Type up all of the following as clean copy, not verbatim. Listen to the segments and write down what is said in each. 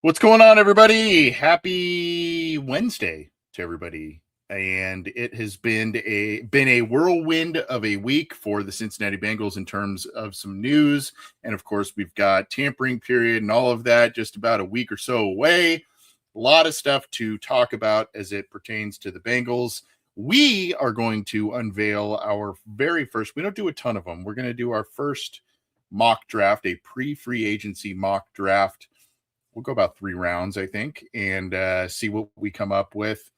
What's going on, everybody? Happy Wednesday to everybody. And it has been a whirlwind of a week for the Cincinnati Bengals in terms of some news. And of course, we've got tampering period and all of that just about a week or so away. A lot of stuff to talk about as it pertains to the Bengals. We are going to unveil our very first, we don't do a ton of them. We're going to do our first mock draft, a pre-free agency mock draft. We'll go about 3 rounds, I think, and see what we come up with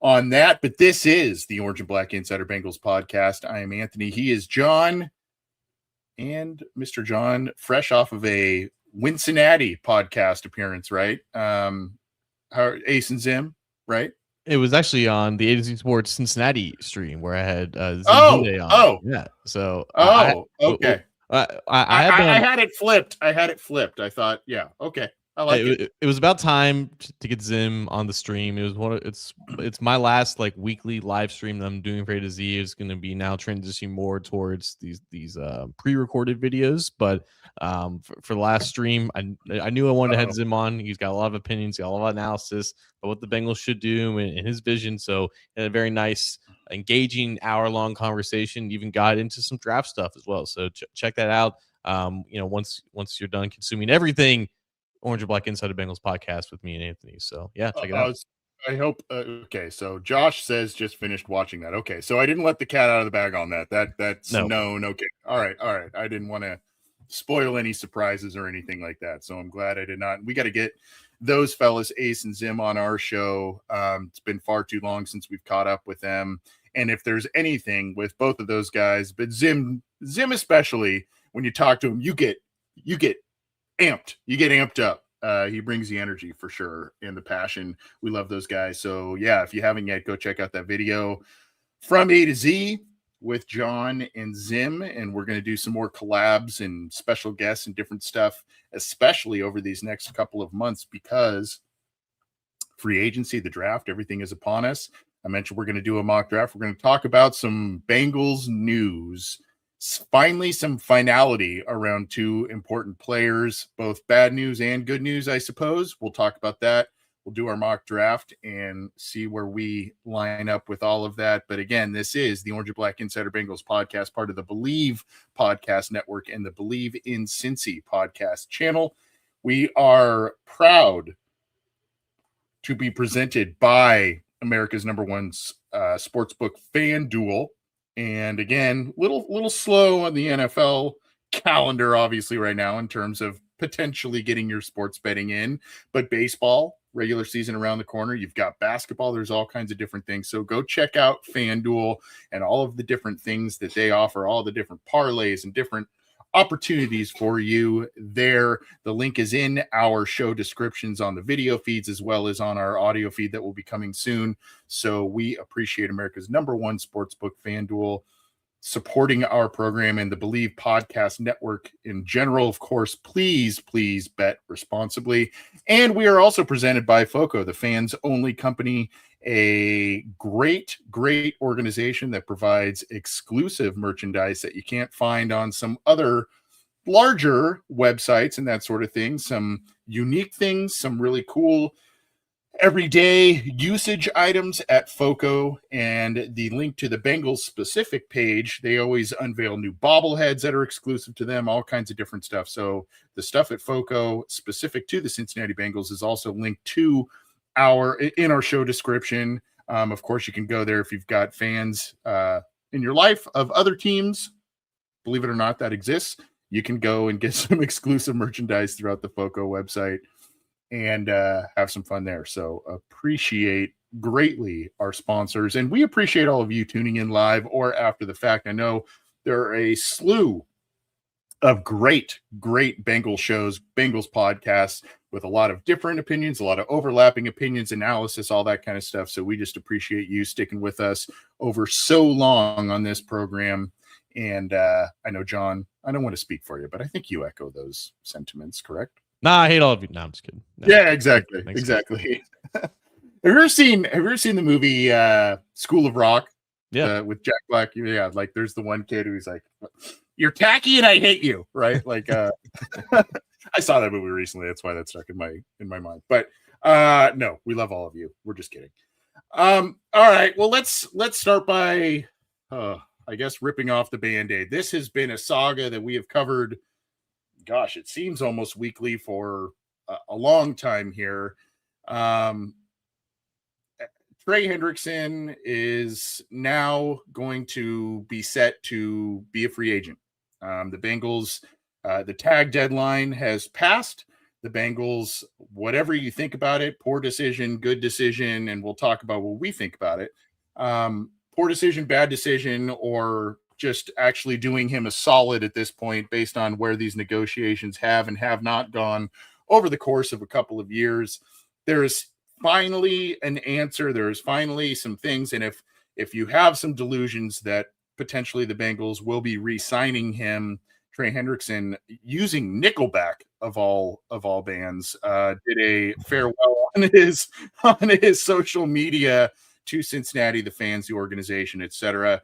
on that. But this is the Orange and Black Insider Bengals podcast. I am Anthony. He is John. And Mr. John, fresh off of a Cincinnati podcast appearance, right? Ace and Zim, right? It was actually on the A to Z Sports Cincinnati stream where I had Zim on. Oh, yeah. So, okay. I had it flipped. I thought, yeah, okay. I like it. It was about time to get Zim on the stream. It was it's my last like weekly live stream that I'm doing for A to Z. It's going to be now transitioning more towards these pre-recorded videos. But for the last stream, I knew I wanted to have Zim on. He's got a lot of opinions, got a lot of analysis of what the Bengals should do and his vision. So a very nice, engaging hour-long conversation. Even got into some draft stuff as well. So check that out. Once you're done consuming everything, Orange and Black Insider Bengals podcast with me and Anthony. So yeah, check it out. I hope. Okay, so Josh says just finished watching that. Okay, so I didn't let the cat out of the bag on that. That's known. Okay, all right. I didn't want to spoil any surprises or anything like that. So I'm glad I did not. We got to get those fellas, Ace and Zim, on our show. It's been far too long since we've caught up with them. And if there's anything with both of those guys, but Zim especially, when you talk to him, you get amped. You get amped up. He brings the energy for sure and the passion. We love those guys. So yeah, if you haven't yet, go check out that video from A to Z with John and Zim. And we're going to do some more collabs and special guests and different stuff, especially over these next couple of months, because free agency, the draft, everything is upon us. I mentioned we're going to do a mock draft. We're going to talk about some Bengals news. Finally, some finality around 2 important players, both bad news and good news, I suppose. We'll talk about that. We'll do our mock draft and see where we line up with all of that. But again, this is the Orange and Black Insider Bengals podcast, part of the Believe podcast network and the Believe in Cincy podcast channel. We are proud to be presented by America's #1 sportsbook, FanDuel. And again, little slow on the NFL calendar, obviously, right now in terms of potentially getting your sports betting in. But baseball, regular season around the corner. You've got basketball. There's all kinds of different things. So go check out FanDuel and all of the different things that they offer, all the different parlays and different opportunities for you there. The link is in our show descriptions on the video feeds as well as on our audio feed that will be coming soon. So we appreciate America's #1 sportsbook, FanDuel, supporting our program and the Believe podcast network in general. Of course, please bet responsibly. And we are also presented by FOCO, the fans only company, a great organization that provides exclusive merchandise that you can't find on some other larger websites and that sort of thing. Some unique things, some really cool everyday usage items at FOCO, and the link to the Bengals specific page. They always unveil new bobbleheads that are exclusive to them, all kinds of different stuff. So the stuff at FOCO specific to the Cincinnati Bengals is also linked to in our show description. Of course, you can go there if you've got fans in your life of other teams, believe it or not, that exists. You can go and get some exclusive merchandise throughout the FOCO website and have some fun there. So appreciate greatly our sponsors, and we appreciate all of you tuning in live or after the fact. I know there are a slew of great Bengals shows, Bengals podcasts with a lot of different opinions, a lot of overlapping opinions, analysis, all that kind of stuff. So we just appreciate you sticking with us over so long on this program. And I know, John, I don't want to speak for you, but I think you echo those sentiments, correct? Nah, I hate all of you. No, I'm just kidding. No, yeah, exactly. Exactly. Have you ever seen the movie School of Rock? Yeah. With Jack Black. Yeah, like there's the one kid who's like, "You're tacky and I hate you," right? Like I saw that movie recently. That's why that stuck in my mind. But no, we love all of you. We're just kidding. All right. Well, let's start by I guess ripping off the Band-Aid. This has been a saga that we have covered, gosh, it seems almost weekly for a long time here. Trey Hendrickson is now going to be set to be a free agent. The Bengals, the tag deadline has passed. The Bengals, whatever you think about it, poor decision, good decision, and we'll talk about what we think about it. Poor decision, bad decision, or just actually doing him a solid at this point based on where these negotiations have and have not gone over the course of a couple of years. There's finally an answer. There's finally some things. And if you have some delusions that potentially the Bengals will be re-signing him, Trey Hendrickson, using Nickelback of all bands, did a farewell on his social media to Cincinnati, the fans, the organization, etc.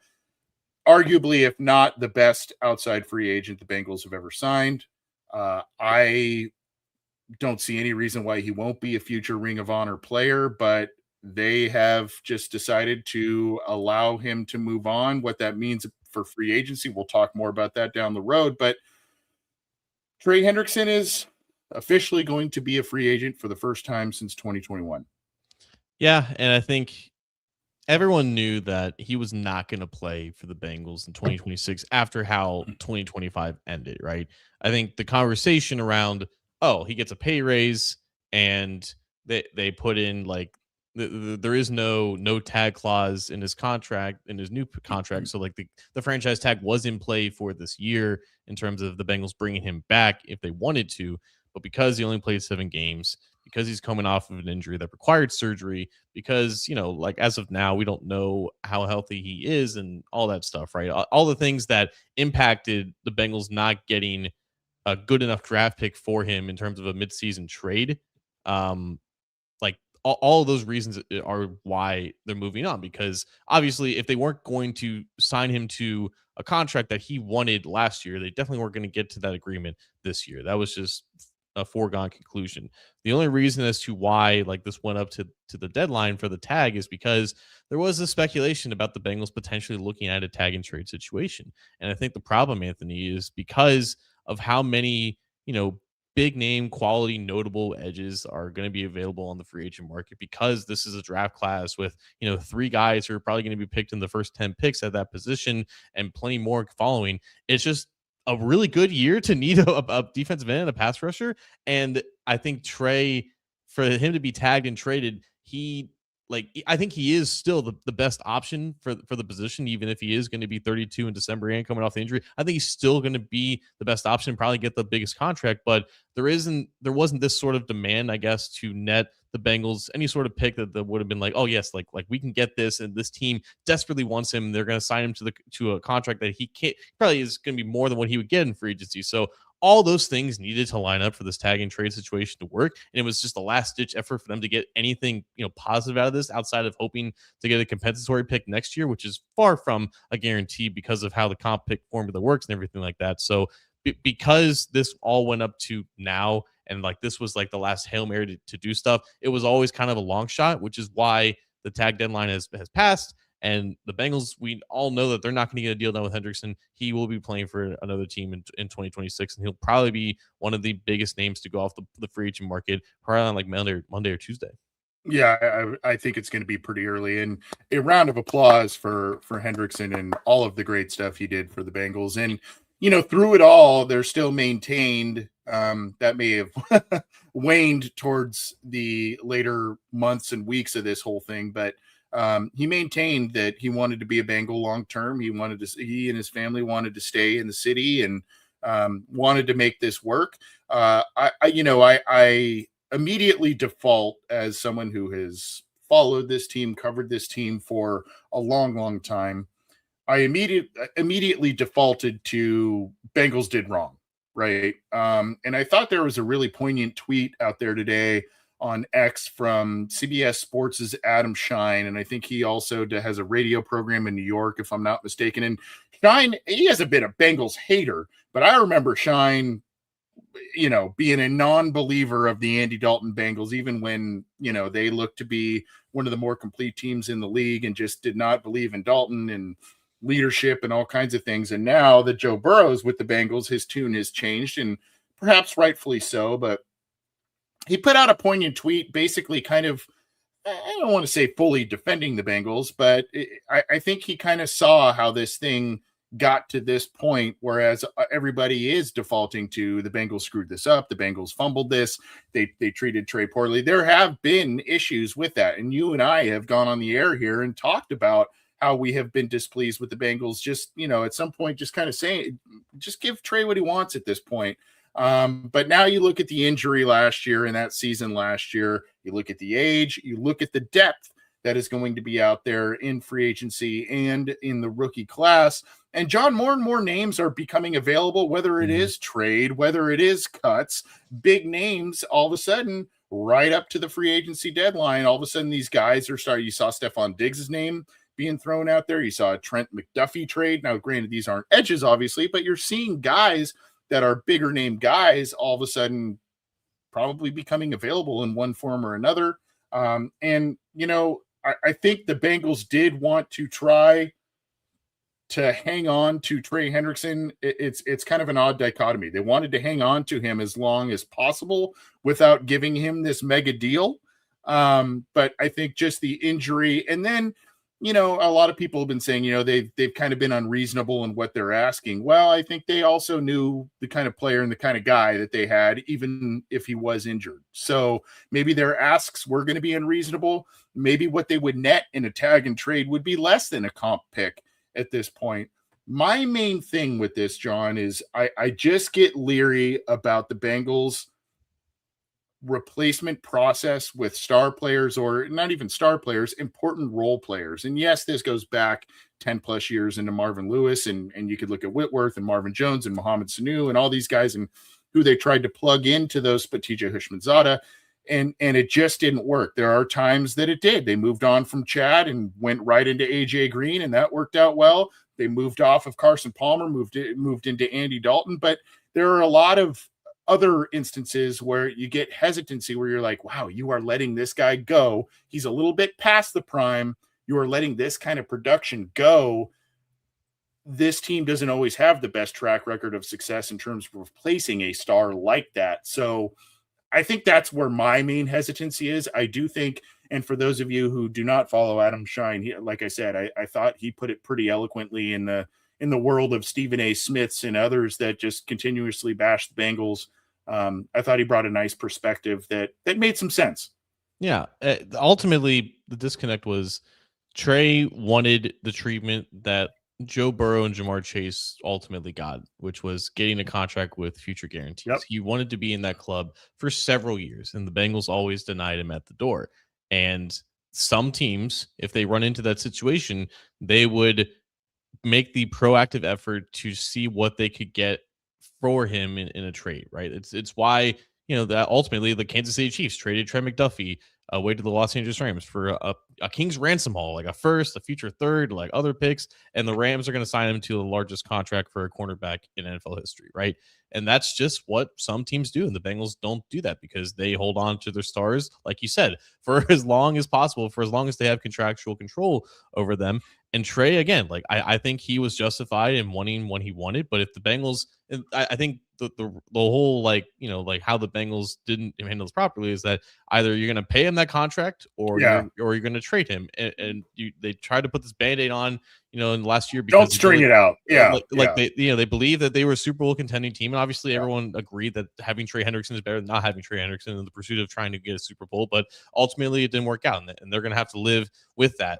Arguably, if not the best outside free agent the Bengals have ever signed. I don't see any reason why he won't be a future Ring of Honor player, but they have just decided to allow him to move on. What that means for free agency, we'll talk more about that down the road. But Trey Hendrickson is officially going to be a free agent for the first time since 2021. Yeah, and I think everyone knew that he was not going to play for the Bengals in 2026 after how 2025 ended, right? I think the conversation around, oh, he gets a pay raise and they put in like there is no tag clause in his contract, in his new contract. So like the franchise tag was in play for this year in terms of the Bengals bringing him back if they wanted to. But because he only played 7 games, because he's coming off of an injury that required surgery, because, like as of now, we don't know how healthy he is and all that stuff, right? All the things that impacted the Bengals not getting a good enough draft pick for him in terms of a midseason trade. Like all of those reasons are why they're moving on, because obviously if they weren't going to sign him to a contract that he wanted last year, they definitely weren't going to get to that agreement this year. That was just a foregone conclusion. The only reason as to why like this went up to the deadline for the tag is because there was a speculation about the Bengals potentially looking at a tag and trade situation. And I think the problem, Anthony, is because of how many, big name, quality, notable edges are going to be available on the free agent market, because this is a draft class with, 3 guys who are probably going to be picked in the first 10 picks at that position and plenty more following. It's just a really good year to need a defensive end and a pass rusher. And I think Trey, for him to be tagged and traded, I think he is still the best option for the position, even if he is going to be 32 in December and coming off the injury. I think he's still going to be the best option, probably get the biggest contract, but there wasn't this sort of demand, I guess, to net the Bengals any sort of pick that would have been like, oh yes, like we can get this, and this team desperately wants him. They're going to sign him to a contract that he can't, probably is going to be more than what he would get in free agency. So all those things needed to line up for this tag and trade situation to work. And it was just a last ditch effort for them to get anything, positive out of this, outside of hoping to get a compensatory pick next year, which is far from a guarantee because of how the comp pick formula works and everything like that. So because this all went up to now, and like this was like the last Hail Mary to do stuff, it was always kind of a long shot, which is why the tag deadline has passed. And the Bengals, we all know that they're not going to get a deal done with Hendrickson. He will be playing for another team in 2026, and he'll probably be one of the biggest names to go off the free agent market, probably on like Monday or Tuesday. Yeah, I think it's going to be pretty early. And a round of applause for Hendrickson and all of the great stuff he did for the Bengals. And, through it all, they're still maintained. That may have waned towards the later months and weeks of this whole thing, but he maintained that he wanted to be a Bengal long term. He and his family wanted to stay in the city and wanted to make this work. I immediately default, as someone who has followed this team, covered this team for a long, long time. I immediately defaulted to Bengals did wrong, right? And I thought there was a really poignant tweet out there today on X from CBS Sports' Adam Shine, and I think he also has a radio program in New York, if I'm not mistaken. And Shine, he hasn't been a Bengals hater, but I remember Shine being a non-believer of the Andy Dalton Bengals, even when, they looked to be one of the more complete teams in the league, and just did not believe in Dalton and leadership and all kinds of things. And now that Joe Burrow's with the Bengals, his tune has changed, and perhaps rightfully so, but he put out a poignant tweet, basically kind of, I don't want to say fully defending the Bengals, but I think he kind of saw how this thing got to this point, whereas everybody is defaulting to the Bengals screwed this up, the Bengals fumbled this, they treated Trey poorly. There have been issues with that, and you and I have gone on the air here and talked about how we have been displeased with the Bengals. Just, at some point, just kind of saying, just give Trey what he wants at this point. But now you look at the injury last year and that season last year, you look at the age, you look at the depth that is going to be out there in free agency and in the rookie class. And John, more and more names are becoming available, whether it is trade, whether it is cuts, big names all of a sudden right up to the free agency deadline. All of a sudden these guys are starting. You saw Stephon Diggs' name being thrown out there. You saw a Trent McDuffie trade. Now, granted, these aren't edges, obviously, but you're seeing guys that are bigger name guys all of a sudden probably becoming available in one form or another. I think the Bengals did want to try to hang on to Trey Hendrickson. It's kind of an odd dichotomy. They wanted to hang on to him as long as possible without giving him this mega deal. But I think just the injury, and then, a lot of people have been saying, they've kind of been unreasonable in what they're asking. Well, I think they also knew the kind of player and the kind of guy that they had, even if he was injured. So maybe their asks were going to be unreasonable. Maybe what they would net in a tag and trade would be less than a comp pick at this point. My main thing with this, John, is I just get leery about the Bengals replacement process with star players, or not even star players, important role players. And yes, this goes back 10 plus years into Marvin Lewis, and you could look at Whitworth and Marvin Jones and Mohamed Sanu and all these guys and who they tried to plug into those Patija Hishmanzada, and it just didn't work. There are times that it did. They moved on from Chad and went right into AJ Green, and that worked out well. They moved off of Carson Palmer, moved into Andy Dalton, but there are a lot of other instances where you get hesitancy, where you're like, wow, you are letting this guy go. He's a little bit past the prime. You are letting this kind of production go. This team doesn't always have the best track record of success in terms of replacing a star like that. So I think that's where my main hesitancy is. I do think, and for those of you who do not follow Adam Shine, like I said, I thought he put it pretty eloquently in the world of Stephen A. Smiths and others that just continuously bash the Bengals. I thought he brought a nice perspective that made some sense. Yeah. Ultimately, the disconnect was Trey wanted the treatment that Joe Burrow and Jamar Chase ultimately got, which was getting a contract with future guarantees. Yep. He wanted to be in that club for several years, and the Bengals always denied him at the door. And some teams, if they run into that situation, they would make the proactive effort to see what they could get for him in a trade, right? It's why, that ultimately the Kansas City Chiefs traded Trey McDuffie away to the Los Angeles Rams for a king's ransom haul, like a first, a future third, like other picks, and the Rams are going to sign him to the largest contract for a cornerback in NFL history, right? And that's just what some teams do, and the Bengals don't do that because they hold on to their stars, like you said, for as long as possible, for as long as they have contractual control over them. And Trey, again, like I think he was justified in wanting what he wanted, but if the Bengals, I think the whole like how the Bengals didn't handle this properly is that either you're going to pay him that contract or you're going to trade him, and they tried to put this Band-Aid on in the last year because don't string it out. They believe that they were a Super Bowl contending team, and obviously everyone agreed that having Trey Hendrickson is better than not having Trey Hendrickson in the pursuit of trying to get a Super Bowl. But ultimately, it didn't work out, and they're going to have to live with that.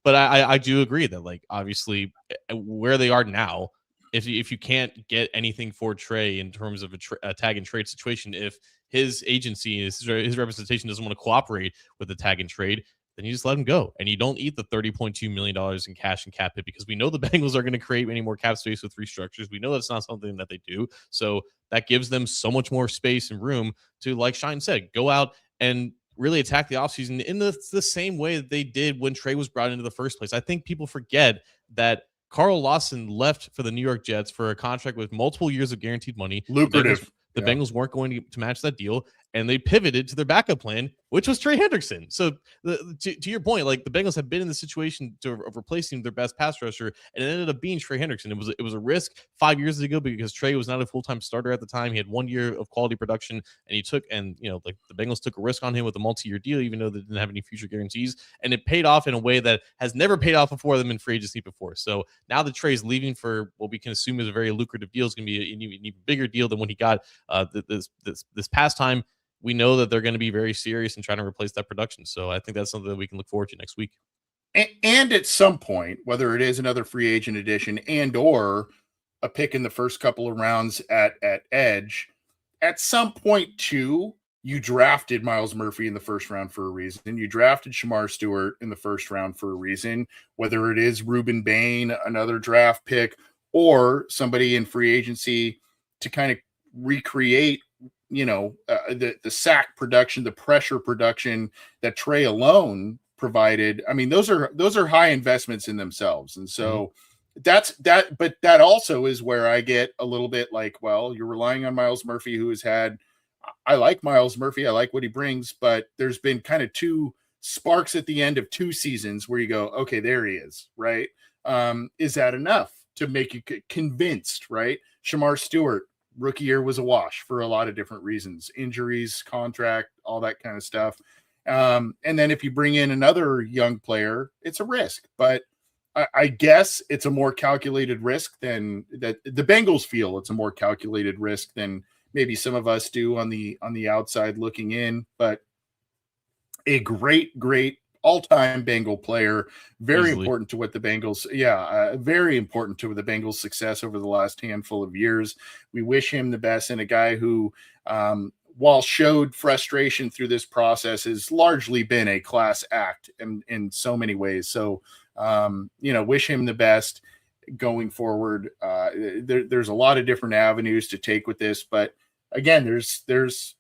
But I do agree that like obviously where they are now, if you can't get anything for Trey in terms of a tag and trade situation, if his agency, his representation doesn't want to cooperate with the tag and trade, then you just let him go. And you don't eat the $30.2 million in cash and cap hit, because we know the Bengals are going to create any more cap space with restructures. We know that's not something that they do. So that gives them so much more space and room to, like Shine said, go out and really attack the offseason in the same way that they did when Trey was brought into the first place. I think people forget that Carl Lawson left for the New York Jets for a contract with multiple years of guaranteed money. Lucrative. The Bengals weren't going to match that deal, and they pivoted to their backup plan, which was Trey Hendrickson. So to your point, like the Bengals have been in the situation of replacing their best pass rusher, and it ended up being Trey Hendrickson. It was a risk 5 years ago because Trey was not a full-time starter at the time. He had 1 year of quality production, and the Bengals took a risk on him with a multi-year deal, even though they didn't have any future guarantees, and it paid off in a way that has never paid off before them in free agency before. So now that Trey's leaving for what we can assume is a very lucrative deal, it's going to be an even bigger deal than when he got this past time. We know that they're going to be very serious in trying to replace that production. So I think that's something that we can look forward to next week. And at some point, whether it is another free agent addition and or a pick in the first couple of rounds at edge, at some point too, you drafted Myles Murphy in the first round for a reason. You drafted Shamar Stewart in the first round for a reason, whether it is Ruben Bain, another draft pick, or somebody in free agency to kind of recreate the sack production, the pressure production that Trey alone provided. I mean, those are high investments in themselves. And so that's that, but that also is where I get a little bit like, well, you're relying on Myles Murphy, who has had, I like Myles Murphy, I like what he brings, but there's been kind of two sparks at the end of 2 seasons where you go, okay, there he is, right? Is that enough to make you convinced, right? Shamar Stewart, rookie year was a wash for a lot of different reasons, injuries, contract, all that kind of stuff. And then if you bring in another young player, it's a risk, but I guess it's a more calculated risk than that. The Bengals feel it's a more calculated risk than maybe some of us do on the outside looking in, but a great all-time Bengal player, very important to what the Bengals, very important to the Bengals' success over the last handful of years. We wish him the best, and a guy who, while showed frustration through this process, has largely been a class act in so many ways. So, wish him the best going forward. There's a lot of different avenues to take with this, but again, there's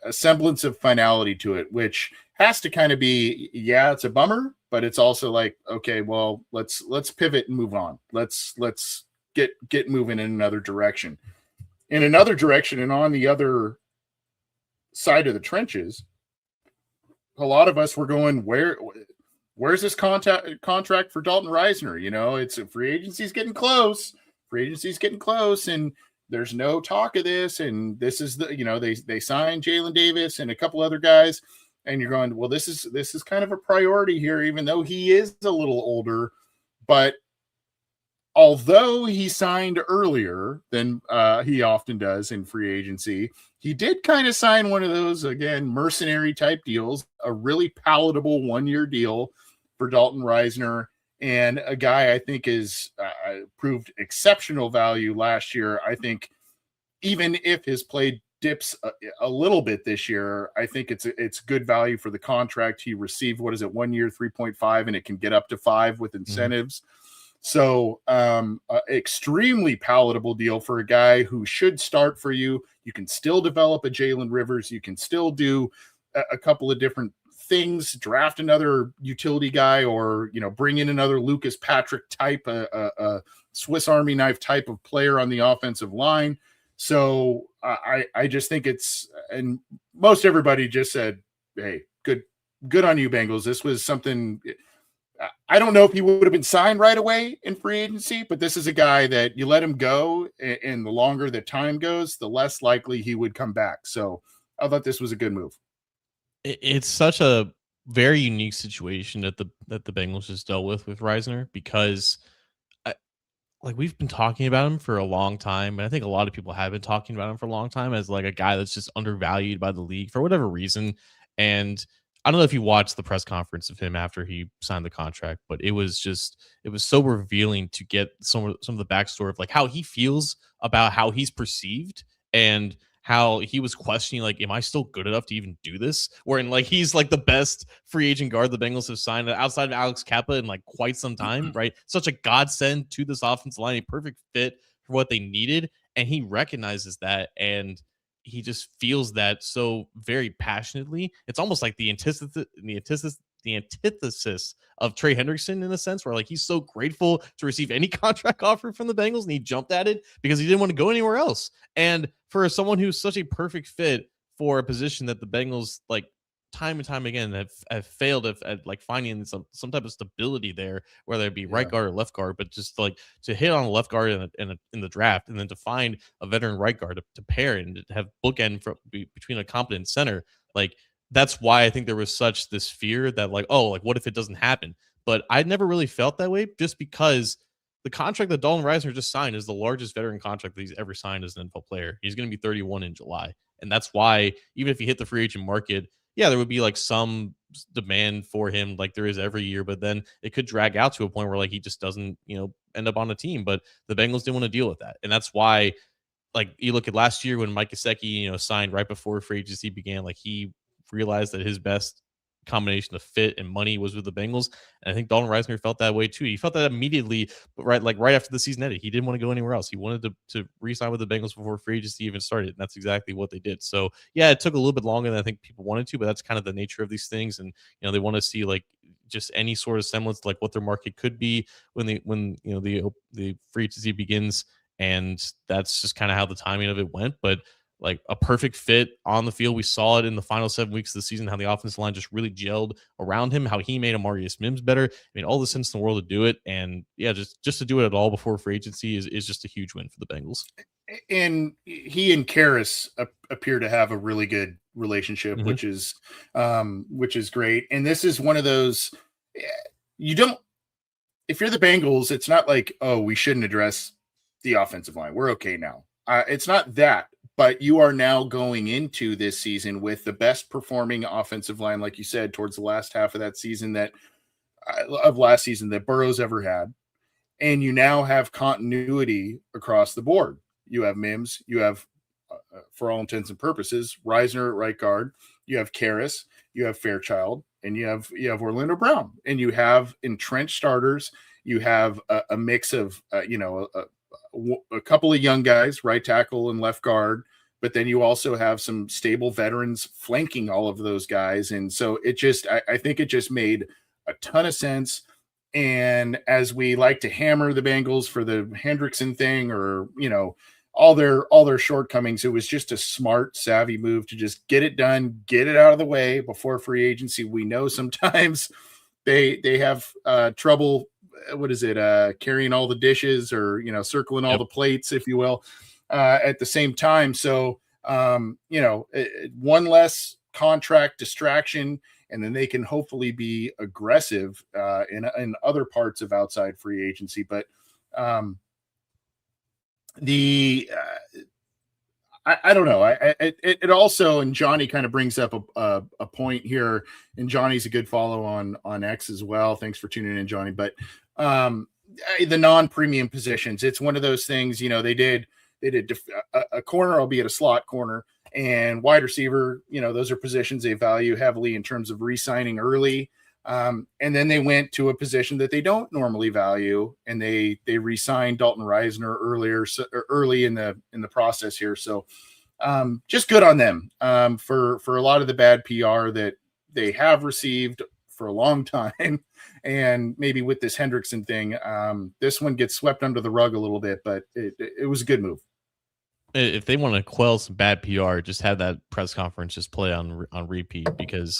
a semblance of finality to it, which has to kind of be, it's a bummer, but it's also like, okay, well, let's pivot and move on. Let's get moving in another direction. In another direction, and on the other side of the trenches, a lot of us were going, where's this contract for Dalton Risner? It's a free agency's getting close. And there's no talk of this, and this is they signed Jalen Davis and a couple other guys, and you're going, well, this is kind of a priority here, even though he is a little older. But although he signed earlier than he often does in free agency, he did kind of sign one of those, again, mercenary type deals, a really palatable 1-year deal for Dalton Risner. And a guy I think is proved exceptional value last year. I think even if his play dips a little bit this year, I think it's good value for the contract he received. What is it, 1 year, 3.5, and it can get up to 5 with incentives. So extremely palatable deal for a guy who should start for you. You can still develop a Jalen Rivers. You can still do a couple of different things, draft another utility guy, or bring in another Lucas Patrick type, a Swiss Army knife type of player on the offensive line. So I just think and most everybody just said, hey, good on you, Bengals. This was something I don't know if he would have been signed right away in free agency, but this is a guy that you let him go, and the longer the time goes, the less likely he would come back. So I thought this was a good move. It's such a very unique situation that the Bengals just dealt with Risner, because like we've been talking about him for a long time, and I think a lot of people have been talking about him for a long time as like a guy that's just undervalued by the league for whatever reason. And I don't know if you watched the press conference of him after he signed the contract, but it was so revealing to get some of the backstory of like how he feels about how he's perceived, and how he was questioning, like, am I still good enough to even do this? Wherein like he's like the best free agent guard the Bengals have signed outside of Alex Kappa in like quite some time, right? Such a godsend to this offensive line, a perfect fit for what they needed. And he recognizes that, and he just feels that so very passionately. It's almost like the antithesis of Trey Hendrickson, in a sense, where like he's so grateful to receive any contract offer from the Bengals, and he jumped at it because he didn't want to go anywhere else. And for someone who's such a perfect fit for a position that the Bengals, like, time and time again have failed at like finding some type of stability there, whether it be right guard or left guard, but just like to hit on a left guard in the draft, and then to find a veteran right guard to pair and to have bookend between a competent center, like that's why I think there was such this fear that like, oh, like what if it doesn't happen? But I never really felt that way, just because the contract that Dalton Risner just signed is the largest veteran contract that he's ever signed as an NFL player. He's going to be 31 in July. And that's why even if he hit the free agent market, yeah, there would be like some demand for him like there is every year, but then it could drag out to a point where like he just doesn't, end up on a team. But the Bengals didn't want to deal with that. And that's why, like, you look at last year when Mike Gesicki, signed right before free agency began, like he realized that his best combination of fit and money was with the Bengals. And I think Dalton Risner felt that way too. He felt that immediately, but right after the season ended, he didn't want to go anywhere else. He wanted to re-sign with the Bengals before free agency even started. And that's exactly what they did. So yeah, it took a little bit longer than I think people wanted to, but that's kind of the nature of these things. And, they want to see like just any sort of semblance, like what their market could be when the free agency begins. And that's just kind of how the timing of it went. But like a perfect fit on the field. We saw it in the final 7 weeks of the season, how the offensive line just really gelled around him, how he made Amarius Mims better. I mean, all the sense in the world to do it. And yeah, just to do it at all before free agency is just a huge win for the Bengals. And he and Karras appear to have a really good relationship, which is great. And this is one of those, if you're the Bengals, it's not like, oh, we shouldn't address the offensive line. We're okay now. It's not that. But you are now going into this season with the best performing offensive line, like you said, towards the last half of that season that Burrow's ever had. And you now have continuity across the board. You have Mims, you have, for all intents and purposes, Risner at right guard, you have Karras, you have Fairchild, and you have Orlando Brown, and you have entrenched starters. You have a mix of, a couple of young guys, right tackle and left guard, but then you also have some stable veterans flanking all of those guys. And so I think it just made a ton of sense. And as we like to hammer the Bengals for the Hendrickson thing, or, all their shortcomings, it was just a smart, savvy move to just get it done, get it out of the way before free agency. We know sometimes they have trouble, carrying all the dishes, or circling all the plates, if you will, at the same time. So one less contract distraction, and then they can hopefully be aggressive in other parts of outside free agency. But I don't know. It also, and Johnny kind of brings up a point here, and Johnny's a good follow on X as well. Thanks for tuning in, Johnny. But the non-premium positions, it's one of those things. They did a corner, albeit a slot corner, and wide receiver. Those are positions they value heavily in terms of re-signing early. And then they went to a position that they don't normally value, and they re-signed Dalton Risner early in the process here. So just good on them for a lot of the bad PR that they have received for a long time. And maybe with this Hendrickson thing, this one gets swept under the rug a little bit, but it was a good move. If they want to quell some bad PR, just have that press conference just play on repeat, because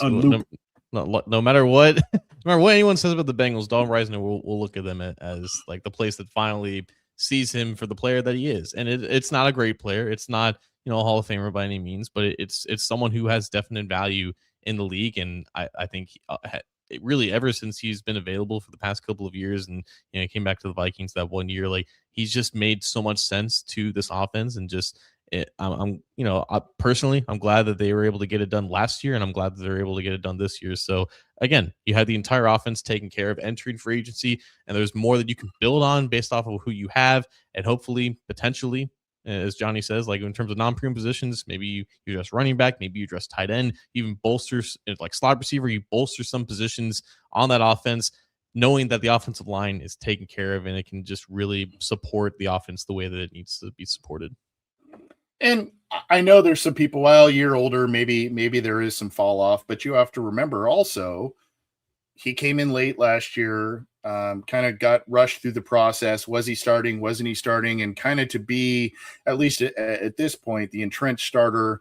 No matter what, no matter what anyone says about the Bengals, Dalton Risner will look at them as like the place that finally sees him for the player that he is. And it's not a great player. It's not, a Hall of Famer by any means, but it's someone who has definite value in the league. And I think it really, ever since he's been available for the past couple of years, and he came back to the Vikings that one year, like he's just made so much sense to this offense. And just personally, I'm glad that they were able to get it done last year, and I'm glad that they're able to get it done this year. So again, you had the entire offense taken care of entering free agency, and there's more that you can build on based off of who you have, and hopefully, potentially, as Johnny says, like in terms of non-premium positions, maybe you address running back, maybe you address tight end, even bolsters like slot receiver, you bolster some positions on that offense, knowing that the offensive line is taken care of and it can just really support the offense the way that it needs to be supported. And I know there's some people, well, a year older, maybe there is some fall off, but you have to remember also, he came in late last year, kind of got rushed through the process. Was he starting? Wasn't he starting? And kind of to be, at least at this point, the entrenched starter,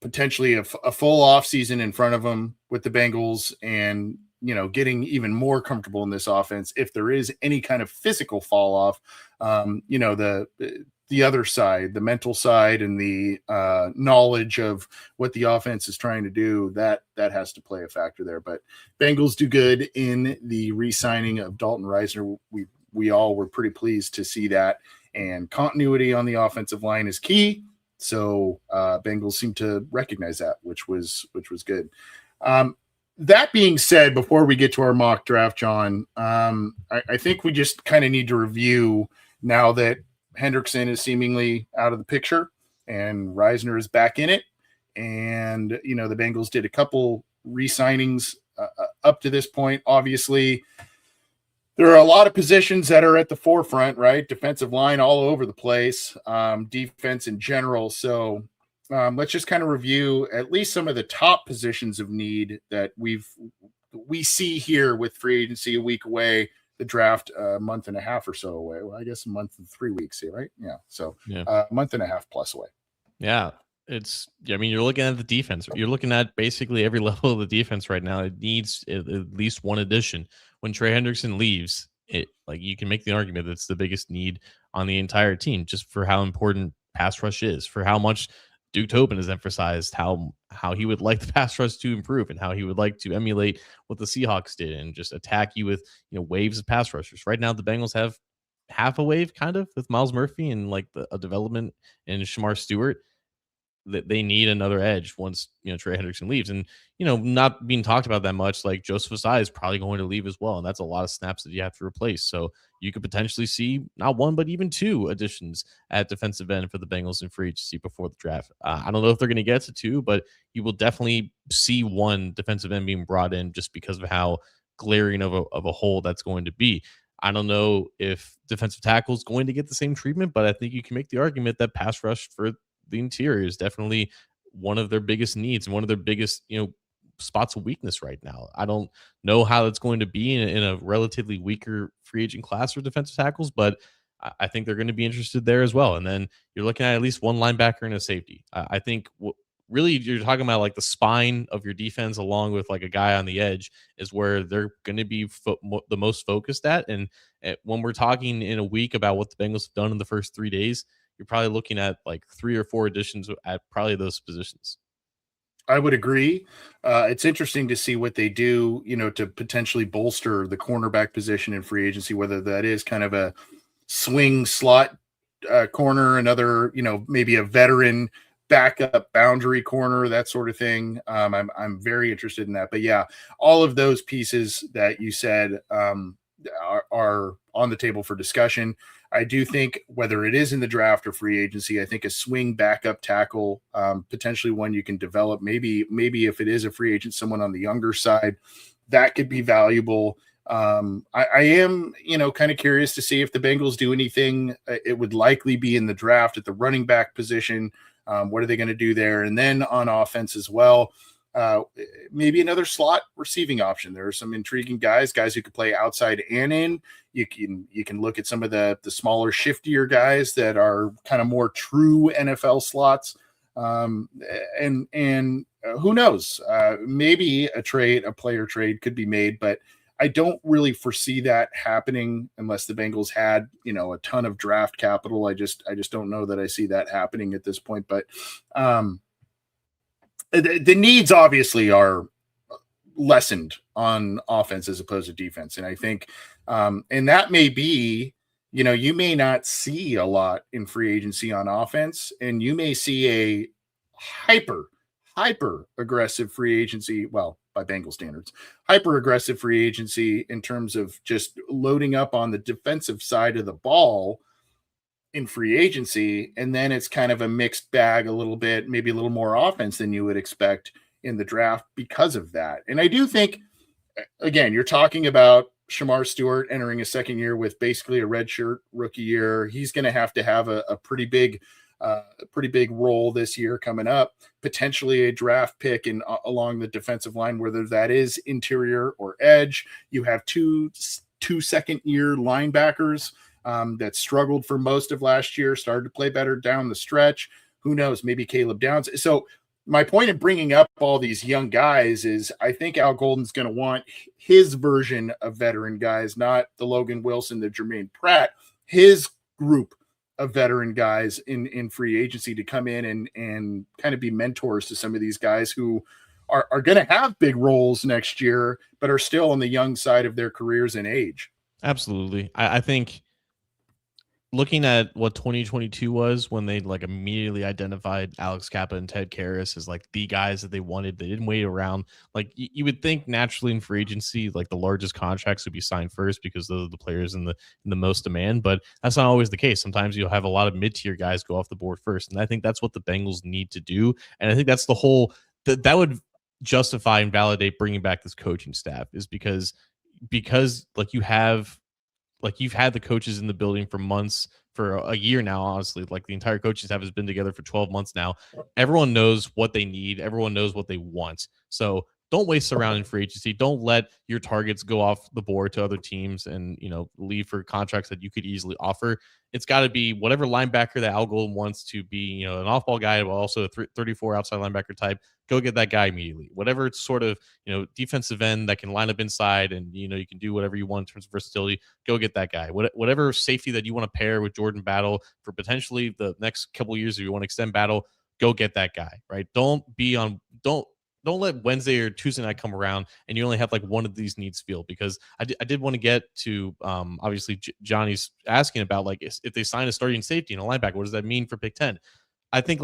potentially a full offseason in front of him with the Bengals, and, getting even more comfortable in this offense. If there is any kind of physical fall off, the other side, the mental side, and the knowledge of what the offense is trying to do, that has to play a factor there. But Bengals do good in the re-signing of Dalton Risner. We all were pretty pleased to see that, and continuity on the offensive line is key. So Bengals seem to recognize that, which was good. That being said, before we get to our mock draft, John, I think we just kind of need to review now that Hendrickson is seemingly out of the picture and Risner is back in it. And, the Bengals did a couple re-signings up to this point. Obviously, there are a lot of positions that are at the forefront, right? Defensive line all over the place, defense in general. So let's just kind of review at least some of the top positions of need that we see here with free agency a week away. The draft a month and a half or so away. Well, I guess a month and 3 weeks here, right? Yeah. So a month and a half plus away. Yeah. You're looking at the defense. You're looking at basically every level of the defense right now. It needs at least one addition. When Trey Hendrickson leaves, you can make the argument that it's the biggest need on the entire team, just for how important pass rush is, for how much Duke Tobin has emphasized how he would like the pass rush to improve, and how he would like to emulate what the Seahawks did and just attack you with waves of pass rushers. Right now, the Bengals have half a wave kind of with Miles Murphy and a development in Shamar Stewart. That they need another edge once Trey Hendrickson leaves, and not being talked about that much. Like Joseph Asai is probably going to leave as well, and that's a lot of snaps that you have to replace. So you could potentially see not one but even two additions at defensive end for the Bengals in free agency before the draft. I don't know if they're going to get to two, but you will definitely see one defensive end being brought in just because of how glaring of a hole that's going to be. I don't know if defensive tackle is going to get the same treatment, but I think you can make the argument that pass rush for the interior is definitely one of their biggest needs and one of their biggest, spots of weakness right now. I don't know how it's going to be in a relatively weaker free agent class for defensive tackles, but I think they're going to be interested there as well. And then you're looking at least one linebacker and a safety. I think really you're talking about like the spine of your defense along with like a guy on the edge is where they're going to be the most focused at. And when we're talking in a week about what the Bengals have done in the first 3 days, you're probably looking at like 3 or 4 additions at probably those positions. I would agree. It's interesting to see what they do, to potentially bolster the cornerback position in free agency, whether that is kind of a swing slot corner, another, maybe a veteran backup boundary corner, that sort of thing. I'm very interested in that. But yeah, all of those pieces that you said are on the table for discussion. I do think whether it is in the draft or free agency, I think a swing backup tackle, potentially one you can develop. Maybe if it is a free agent, someone on the younger side, that could be valuable. I am, kind of curious to see if the Bengals do anything. It would likely be in the draft at the running back position. What are they going to do there? And then on offense as well. Maybe another slot receiving option. There are some intriguing guys who could play outside and in. You can look at some of the smaller, shiftier guys that are kind of more true NFL slots. And who knows? Maybe a player trade could be made, but I don't really foresee that happening unless the Bengals had, a ton of draft capital. I just don't know that I see that happening at this point. But the needs obviously are lessened on offense as opposed to defense. And I think, and that may be, you may not see a lot in free agency on offense, and you may see a hyper aggressive free agency. Well, by Bengal standards, hyper aggressive free agency in terms of just loading up on the defensive side of the ball in free agency. And then it's kind of a mixed bag a little bit, maybe a little more offense than you would expect in the draft because of that. And I do think, again, you're talking about Shamar Stewart entering a second year with basically a redshirt rookie year. He's going to have a pretty big role this year coming up, potentially a draft pick along the defensive line, whether that is interior or edge. You have two second year linebackers that struggled for most of last year, started to play better down the stretch. Who knows? Maybe Caleb Downs. So my point in bringing up all these young guys is I think Al Golden's going to want his version of veteran guys, not the Logan Wilson, the Jermaine Pratt, his group of veteran guys in free agency to come in and kind of be mentors to some of these guys who are going to have big roles next year, but are still on the young side of their careers and age. Absolutely. I think looking at what 2022 was when they immediately identified Alex Kappa and Ted Karras as the guys that they wanted, they didn't wait around. You would think naturally in free agency, the largest contracts would be signed first because those are the players in the most demand, but that's not always the case. Sometimes you'll have a lot of mid-tier guys go off the board first. And I think that's what the Bengals need to do. And I think that's the whole that would justify and validate bringing back this coaching staff is because you've had the coaches in the building for months, for a year now, honestly. The entire coaching staff has been together for 12 months now. Everyone knows what they need. Everyone knows what they want. So don't waste around in free agency. Don't let your targets go off the board to other teams and, leave for contracts that you could easily offer. It's got to be whatever linebacker that Al Golden wants to be, an off-ball guy, but also a 34 outside linebacker type. Go get that guy immediately. Whatever it's sort of, defensive end that can line up inside and, you can do whatever you want in terms of versatility. Go get that guy. Whatever safety that you want to pair with Jordan Battle for potentially the next couple of years, if you want to extend Battle, go get that guy, right? Don't let Wednesday or Tuesday night come around and you only have one of these needs filled, because I did want to get to obviously Johnny's asking about if they sign a starting safety and a linebacker, what does that mean for Big Ten? I think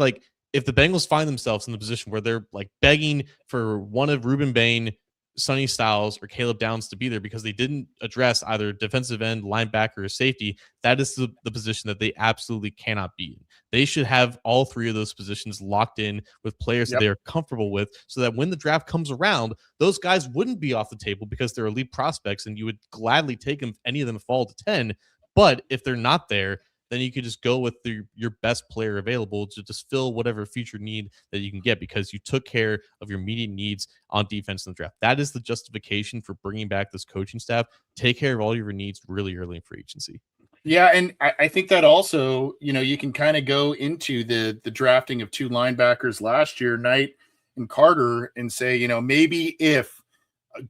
if the Bengals find themselves in the position where they're begging for one of Reuben Bain, Sonny Styles, or Caleb Downs to be there because they didn't address either defensive end, linebacker, or safety, that is the position that they absolutely cannot be in. They should have all three of those positions locked in with players that they are comfortable with, so that when the draft comes around, those guys wouldn't be off the table because they're elite prospects and you would gladly take them if any of them fall to 10. But if they're not there, then you could just go with your best player available to just fill whatever future need that you can get, because you took care of your immediate needs on defense in the draft. That is the justification for bringing back this coaching staff. Take care of all your needs really early in free agency. Yeah, and I think that also, you can kind of go into the drafting of two linebackers last year, Knight and Carter, and say, maybe if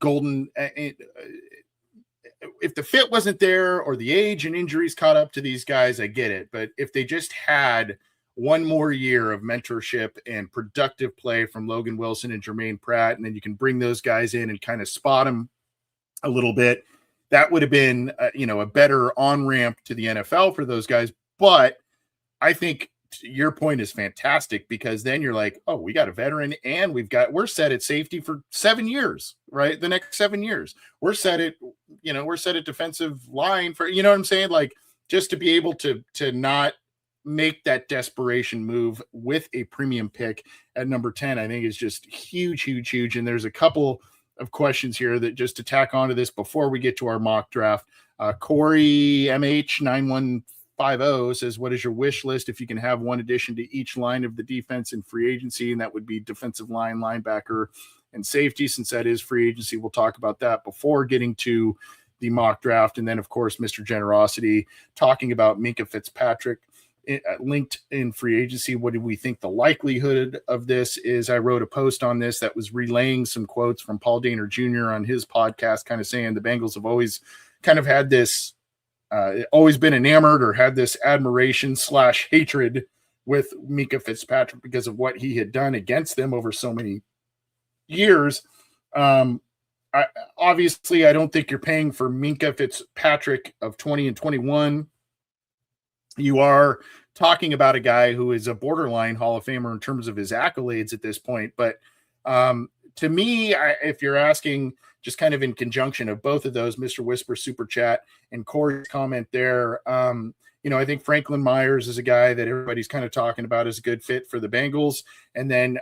Golden, if the fit wasn't there or the age and injuries caught up to these guys, I get it. But if they just had one more year of mentorship and productive play from Logan Wilson and Jermaine Pratt, and then you can bring those guys in and kind of spot them a little bit, that would have been, a better on-ramp to the NFL for those guys. But I think your point is fantastic, because then you're like, oh, we got a veteran and we're set at safety for 7 years, right? The next 7 years, we're set at defensive line for, what I'm saying? Just to be able to not make that desperation move with a premium pick at number 10, I think is just huge, huge, huge. And there's a couple of questions here that just to tack onto this before we get to our mock draft. Corey MH9150 says, what is your wish list if you can have one addition to each line of the defense in free agency? And that would be defensive line, linebacker, and safety, since that is free agency. We'll talk about that before getting to the mock draft. And then, of course, Mr. Generosity talking about Minkah Fitzpatrick linked in free agency. What do we think the likelihood of this is? I wrote a post on this that was relaying some quotes from Paul Dehner Jr. on his podcast, kind of saying the Bengals have always kind of had this, always been enamored or had this admiration / hatred with Minkah Fitzpatrick because of what he had done against them over so many years. Obviously, I don't think you're paying for Minkah Fitzpatrick of 20 and 21. You are talking about a guy who is a borderline Hall of Famer in terms of his accolades at this point. But to me, if you're asking just kind of in conjunction of both of those, Mr. Whisper Super Chat and Corey's comment there, I think Franklin Myers is a guy that everybody's kind of talking about as a good fit for the Bengals. And then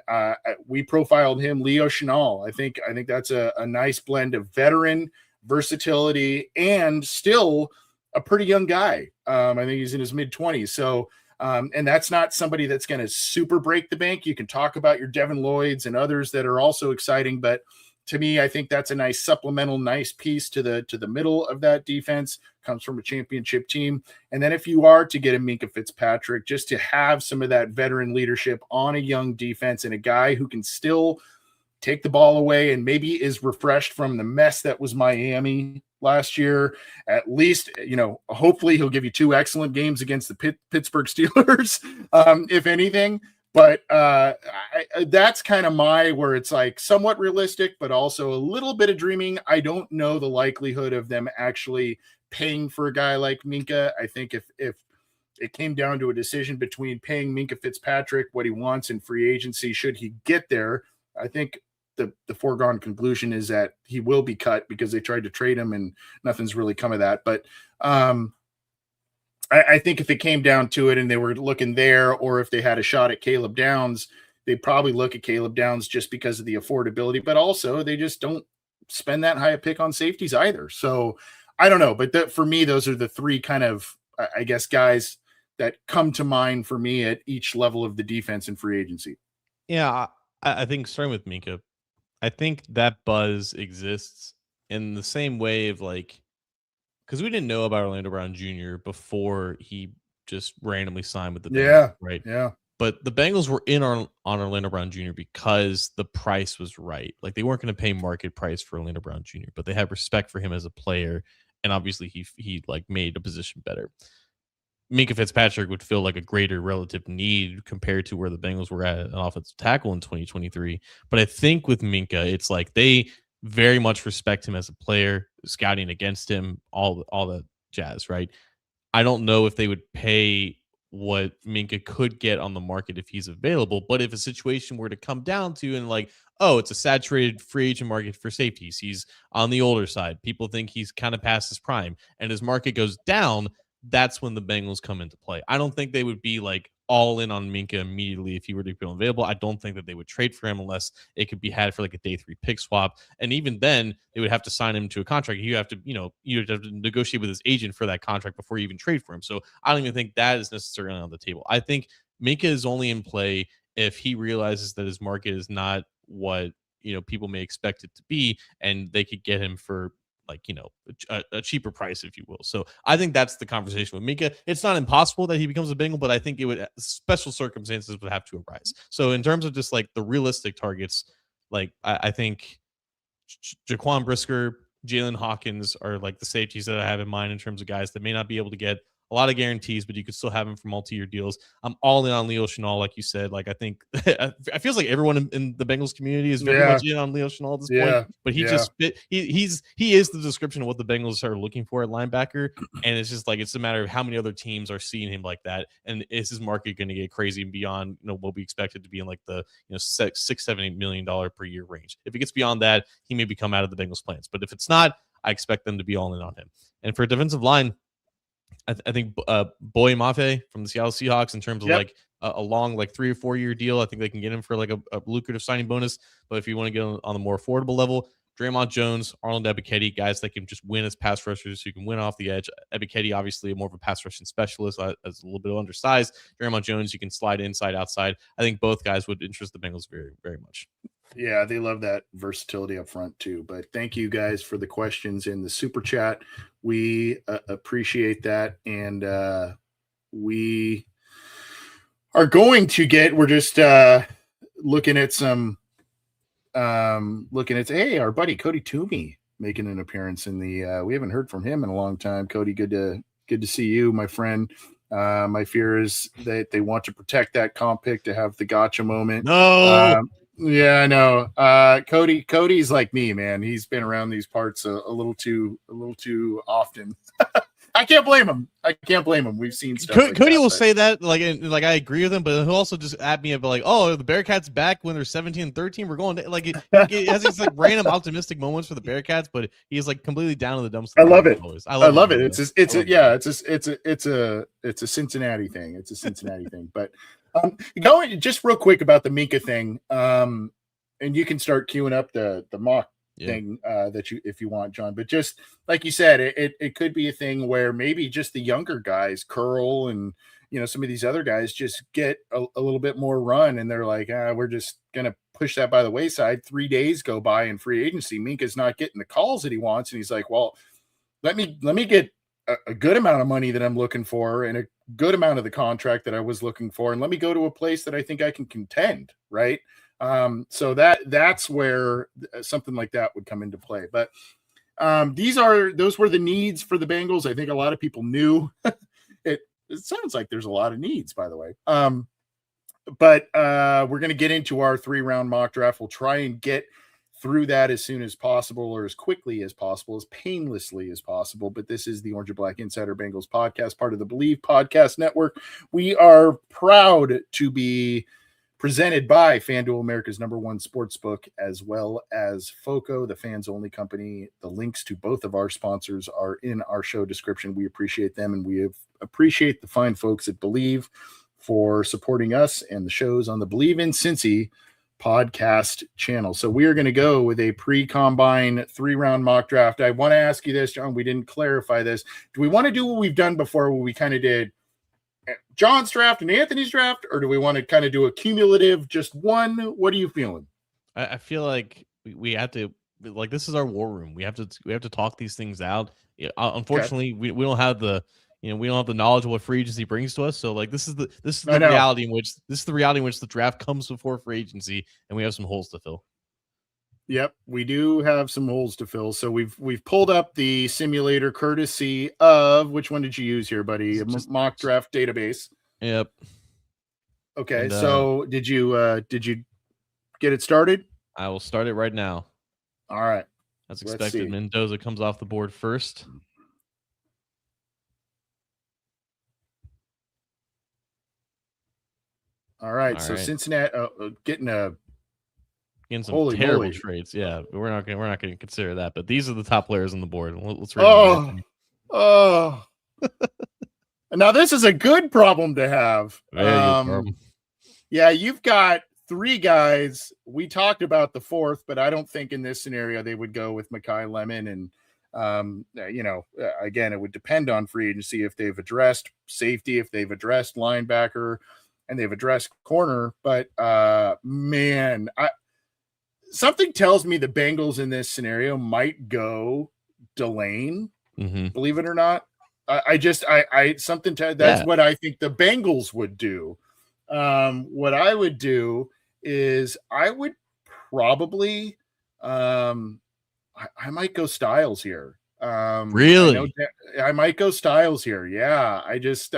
we profiled him, Leo Chenal. I think that's a nice blend of veteran versatility and still a pretty young guy. I think he's in his mid-20s. So, and that's not somebody that's going to super break the bank. You can talk about your Devin Lloyds and others that are also exciting, but to me, I think that's a nice supplemental, nice piece to the middle of that defense. Comes from a championship team. And then if you are to get a Minkah Fitzpatrick, just to have some of that veteran leadership on a young defense and a guy who can still take the ball away and maybe is refreshed from the mess that was Miami last year. At least, hopefully he'll give you 2 excellent games against the Pittsburgh Steelers, if anything. But that's kind of where it's like somewhat realistic, but also a little bit of dreaming. I don't know the likelihood of them actually paying for a guy like Minkah. I think if it came down to a decision between paying Minkah Fitzpatrick what he wants in free agency, should he get there, I think the foregone conclusion is that he will be cut because they tried to trade him and nothing's really come of that. But I think if it came down to it and they were looking there, or if they had a shot at Caleb Downs, they'd probably look at Caleb Downs just because of the affordability, but also they just don't spend that high a pick on safeties either. So I don't know, but for me, those are the 3 kind of, I guess, guys that come to mind for me at each level of the defense in free agency. Yeah, I think starting with Minkah, I think that buzz exists in the same way of because we didn't know about Orlando Brown Jr. before he just randomly signed with the Bengals, right? Yeah. But the Bengals were in on Orlando Brown Jr. because the price was right. Like, they weren't going to pay market price for Orlando Brown Jr., but they had respect for him as a player, and obviously he made a position better. Minkah Fitzpatrick would feel like a greater relative need compared to where the Bengals were at an offensive tackle in 2023. But I think with Minkah, it's like they very much respect him as a player, scouting against him, all the jazz, right? I don't know if they would pay what Minkah could get on the market if he's available, but if a situation were to come down to it's a saturated free agent market for safeties, he's on the older side, people think he's kind of past his prime, and his market goes down, that's when the Bengals come into play. I don't think they would be all in on Minkah immediately if he were to become available. I don't think that they would trade for him unless it could be had for a day 3 pick swap. And even then, they would have to sign him to a contract. You have to, you'd have to negotiate with his agent for that contract before you even trade for him. So I don't even think that is necessarily on the table. I think Minkah is only in play if he realizes that his market is not what people may expect it to be, and they could get him for a cheaper price, if you will. So I think that's the conversation with Minkah. It's not impossible that he becomes a Bengal, but I think special circumstances would have to arise. So in terms of just the realistic targets, I think Jaquan Brisker, Jalen Hawkins are the safeties that I have in mind in terms of guys that may not be able to get a lot of guarantees, but you could still have him for multi-year deals. I'm all in on Leo Chenal, like you said. I think it feels like everyone in the Bengals community is very much in on Leo Chenal at this point. But he just he is the description of what the Bengals are looking for at linebacker, and it's just it's a matter of how many other teams are seeing him like that, and is his market going to get crazy and beyond what we expected to be in the $6-7 million per year range. If it gets beyond that, he may become out of the Bengals plans. But if it's not, I expect them to be all in on him. And for defensive line, I think Boye Mafe from the Seattle Seahawks, in terms of a long 3 or 4 year deal, I think they can get him for a lucrative signing bonus. But if you want to get on the more affordable level, Draymond Jones, Arnold Ebiketie, guys that can just win as pass rushers, who can win off the edge. Ebiketie, obviously, more of a pass rushing specialist, as a little bit undersized. Draymond Jones, you can slide inside, outside. I think both guys would interest the Bengals very, very much. Yeah, they love that versatility up front too. But thank you guys for the questions in the super chat. We appreciate that, and we are going to get. We're just looking at some. Hey, our buddy Cody Toomey making an appearance in the. We haven't heard from him in a long time. Cody, good to see you, my friend. My fear is that they want to protect that comp pick to have the gotcha moment. No. Yeah, I know. Cody's like me, man. He's been around these parts a little too often. I can't blame him. We've seen stuff. Cody will say that, like I agree with him, but he'll also just at me about like, oh, the Bearcats back when they're 17-13. We're going to, like, he has these like random optimistic moments for the Bearcats, but he's like completely down to the dumps. I love it. I love it. It's a Cincinnati thing. It's a Cincinnati thing. But going just real quick about the Minka thing, and you can start queuing up the mock thing that you, if you want, John. But just like you said, it could be a thing where maybe just the younger guys, Curl and some of these other guys, just get a little bit more run, and they're like, we're just gonna push that by the wayside. 3 days go by in free agency. Minka's not getting the calls that he wants, and he's like, well, let me get a good amount of money that I'm looking for and a good amount of the contract that I was looking for, and let me go to a place that I think I can contend, right? So that's where something like that would come into play. But those were the needs for the Bengals. I think a lot of people knew. It sounds like there's a lot of needs, by the way. But we're going to get into our 3-round mock draft. We'll try and get through that as soon as possible, or as quickly as possible, as painlessly as possible. But this is the Orange and Black Insider Bengals podcast, part of the Believe Podcast Network. We are proud to be presented by FanDuel, America's #1 sportsbook, as well as FOCO, the fans only company. The links to both of our sponsors are in our show description. We appreciate them, and we appreciate the fine folks at Believe for supporting us and the shows on the Believe in Cincy podcast channel. So we are going to go with a pre-combine 3-round mock draft. I want to ask you this, John. We didn't clarify this. Do we want to do what we've done before, where we kind of did John's draft and Anthony's draft, or do we want to kind of do a cumulative, just one? What are you feeling? I feel like we have to, like, this is our war room. We have to talk these things out. Unfortunately, we don't have the we don't have the knowledge of what free agency brings to us. So like this is the reality in which the draft comes before free agency, and we have some holes to fill. Yep, we do have some holes to fill. So we've pulled up the simulator courtesy of, which one did you use here, buddy? Mock draft database. Yep. Okay, and, so did you get it started? I will start it right now. All right. As expected, Mendoza comes off the board first. All right. So Cincinnati getting some terrible trades. Yeah, we're not going to consider that. But these are the top players on the board. Let's read them. Oh. Now this is a good problem to have. Very good problem. Yeah, you've got 3 guys. We talked about the 4th, but I don't think in this scenario they would go with Makai Lemon. And again, it would depend on free agency if they've addressed safety, if they've addressed linebacker, and they've addressed corner. But man, something tells me the Bengals in this scenario might go Delane. Mm-hmm. Believe it or not. What I think the Bengals would do. What I would do is I would probably I might go Styles here. Really? I might go Styles here. Yeah. I just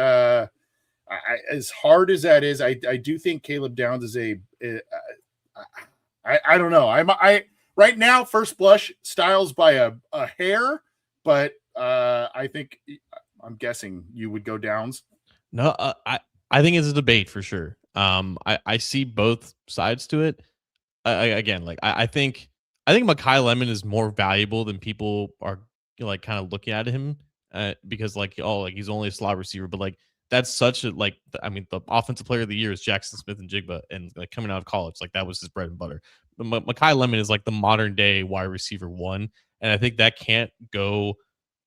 as hard as that is, I do think Caleb Downs is I don't know. I right now, first blush, Styles by a hair, but I think I'm guessing you would go Downs. No, I think it's a debate for sure. I see both sides to it. I think Makai Lemon is more valuable than people are like kind of looking at him because he's only a slot receiver, but like that's such a the offensive player of the year is Jackson Smith and Jigba, and like coming out of college, like that was his bread and butter. Makai Lemon is like the modern day wide receiver 1, and I think that can't go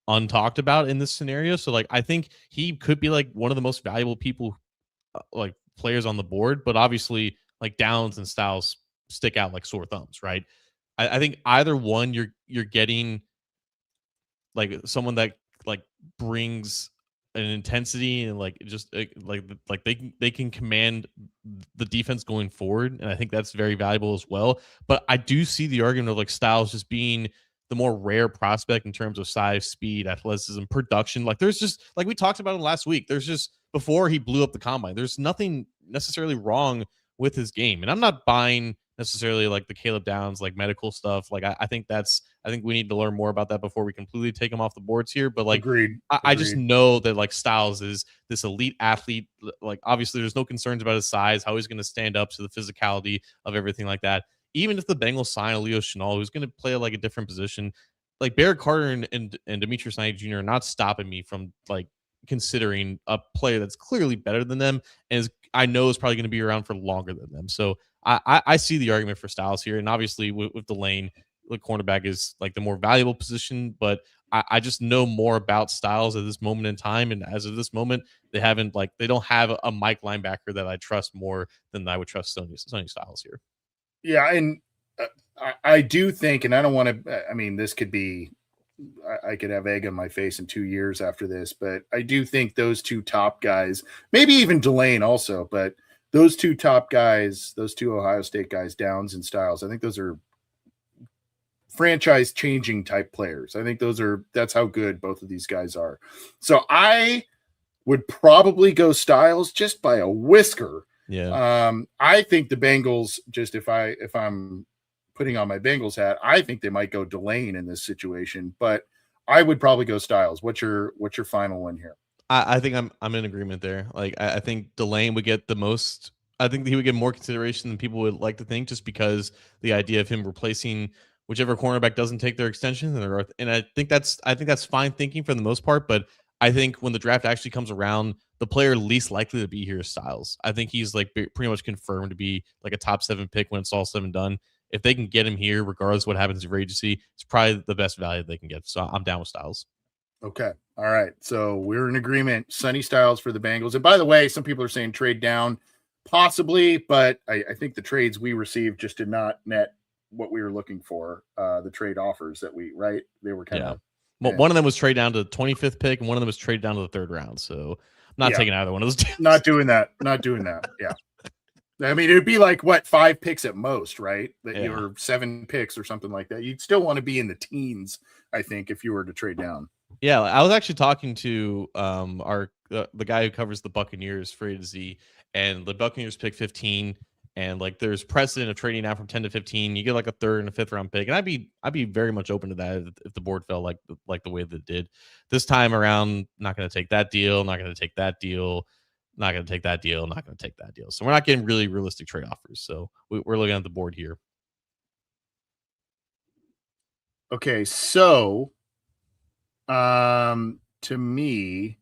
untalked about in this scenario. So like I think he could be like one of the most valuable people like players on the board, but obviously like Downs and Styles stick out like sore thumbs, right? I think either one you're getting like someone that like brings an intensity and like just like they can command the defense going forward, and I think that's very valuable as well. But I do see the argument of like Styles just being the more rare prospect in terms of size, speed, athleticism, production. Like there's just like we talked about him last week. There's just before he blew up the combine, there's nothing necessarily wrong with his game, and I'm not buying necessarily like the Caleb Downs like medical stuff. Like I think we need to learn more about that before we completely take him off the boards here. But like Agreed. I just know that like Styles is this elite athlete. Like obviously there's no concerns about his size, how he's going to stand up to the physicality of everything like that. Even if the Bengals sign a Leo Chenal, who's going to play like a different position, like Barrett Carter and Demetrius Knight Jr. are not stopping me from like considering a player that's clearly better than them and I know is probably going to be around for longer than them. So I see the argument for Styles here, and obviously with the lane, the cornerback is like the more valuable position, but I just know more about Styles at this moment in time, and as of this moment, they don't have a Mike linebacker that I trust more than I would trust Sonny Styles here. Yeah, and I do think, and I don't want to. I mean, this could be. I could have egg on my face in 2 years after this, but I do think those two top guys, maybe even Delane also, but those two top guys, those two Ohio State guys, Downs and Styles, I think those are franchise changing type players. I think that's how good both of these guys are. So I would probably go Styles just by a whisker. Yeah. I think the Bengals, just if I'm putting on my Bengals hat, I think they might go Delane in this situation, but I would probably go Styles. What's your final one here? I think I'm in agreement there. Like I think Delane would get the most. I think he would get more consideration than people would like to think, just because the idea of him replacing whichever cornerback doesn't take their extension, and I think that's fine thinking for the most part. But I think when the draft actually comes around, the player least likely to be here is Styles. I think he's like pretty much confirmed to be like a top 7 pick when it's all said and done. If they can get him here, regardless of what happens in free agency, it's probably the best value they can get. So I'm down with Styles. Okay. All right. So we're in agreement. Sonny Styles for the Bengals. And by the way, some people are saying trade down, possibly, but I think the trades we received just did not net what we were looking for. The trade offers that they were kind of. Well, one of them was trade down to the 25th pick, and one of them was trade down to the 3rd round. So I'm not taking either one of those two. Not doing that. Yeah. I mean, it'd be like 5 picks at most, right? That you were 7 picks or something like that. You'd still want to be in the teens, I think, if you were to trade down. Yeah, I was actually talking to the guy who covers the Buccaneers for A to Z, and the Buccaneers pick 15, and like there's precedent of trading out from 10 to 15. You get like a 3rd and a 5th round pick, and I'd be very much open to that if the board fell like the way that it did this time around. Not going to take that deal. Not going to take that deal. Not going to take that deal. Not going to take that deal. So we're not getting really realistic trade offers. So we're looking at the board here. Okay, so to me,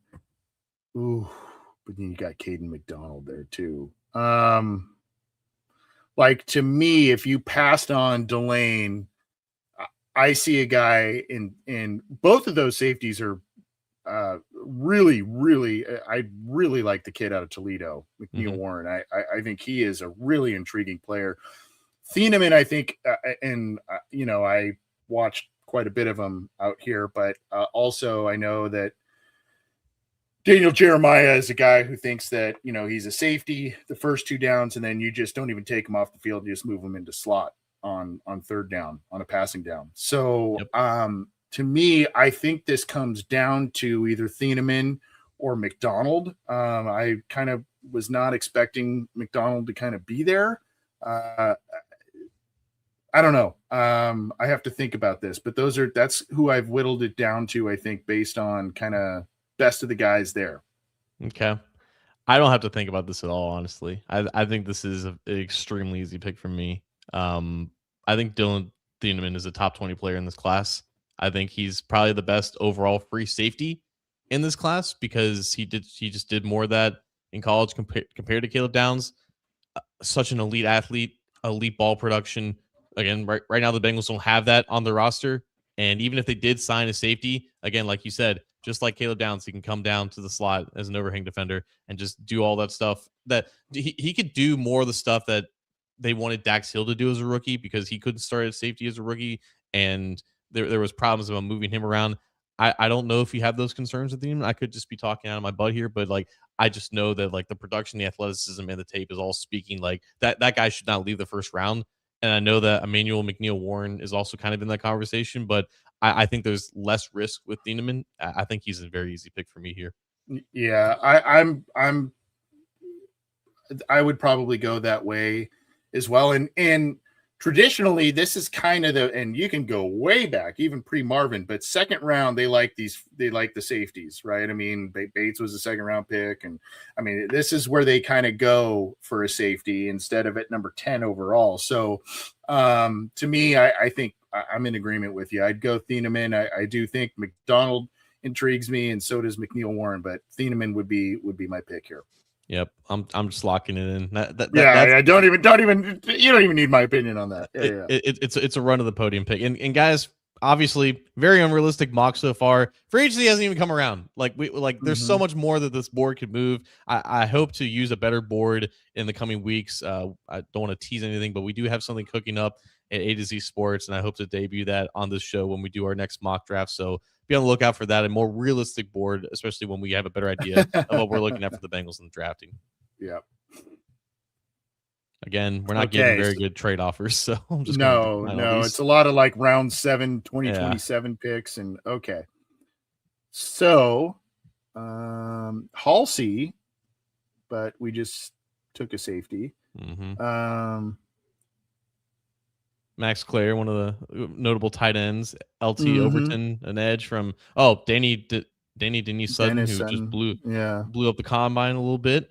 but then you got Caden McDonald there too. Like to me, if you passed on Delane, I see a guy in both of those safeties are really, really, I really like the kid out of Toledo, McNeil Warren. I think he is a really intriguing player. Thieneman, I think, I watched quite a bit of him out here, but also I know that Daniel Jeremiah is a guy who thinks that, he's a safety the first 2 downs, and then you just don't even take him off the field. You just move him into slot on 3rd down, on a passing down. So, to me, I think this comes down to either Thieneman or McDonald. I kind of was not expecting McDonald to kind of be there. I don't know. I have to think about this, but that's who I've whittled it down to, I think, based on kind of best of the guys there. Okay. I don't have to think about this at all, honestly. I think this is an extremely easy pick for me. I think Dylan Thieneman is a top 20 player in this class. I think he's probably the best overall free safety in this class because he just did more of that in college compared to Caleb Downs. Such an elite athlete, elite ball production. Again, right now the Bengals don't have that on their roster. And even if they did sign a safety, again, like you said, just like Caleb Downs, he can come down to the slot as an overhang defender and just do all that stuff. That he could do more of the stuff that they wanted Dax Hill to do as a rookie because he couldn't start at safety as a rookie, and there was problems about moving him around. I don't know if you have those concerns with him. I could just be talking out of my butt here, but like I just know that like the production, the athleticism, and the tape is all speaking like that guy should not leave the first round. And I know that Emmanuel McNeil-Warren is also kind of in that conversation, but I think there's less risk with Thieneman. I think he's a very easy pick for me here. Yeah, I would probably go that way as well. And traditionally, this is kind of and you can go way back, even pre-Marvin, but second round, they like the safeties, right? I mean, Bates was a second round pick. And I mean, this is where they kind of go for a safety instead of at number 10 overall. So to me, I think I'm in agreement with you. I'd go Thieneman. I do think McDonald intrigues me, and so does McNeil-Warren, but Thieneman would be my pick here. Yep, I'm just locking it in. I don't even you don't even need my opinion on that. It's a run of the podium pick, and guys, obviously very unrealistic mock so far. Free agency hasn't even come around. There's so much more that this board could move. I hope to use a better board in the coming weeks. I don't want to tease anything, but we do have something cooking up at A to Z Sports, and I hope to debut that on this show when we do our next mock draft. So be on the lookout for that, a more realistic board, especially when we have a better idea of what we're looking at for the Bengals in the drafting. Yeah. Again, we're not getting very good trade offers, so I'm just no. It's a lot of like round 7, 2027 picks, and okay. So, Halsey, but we just took a safety. Mm-hmm. Max Clare, one of the notable tight ends. LT Overton, an edge from Danny Denise Sutton, who just blew up the combine a little bit.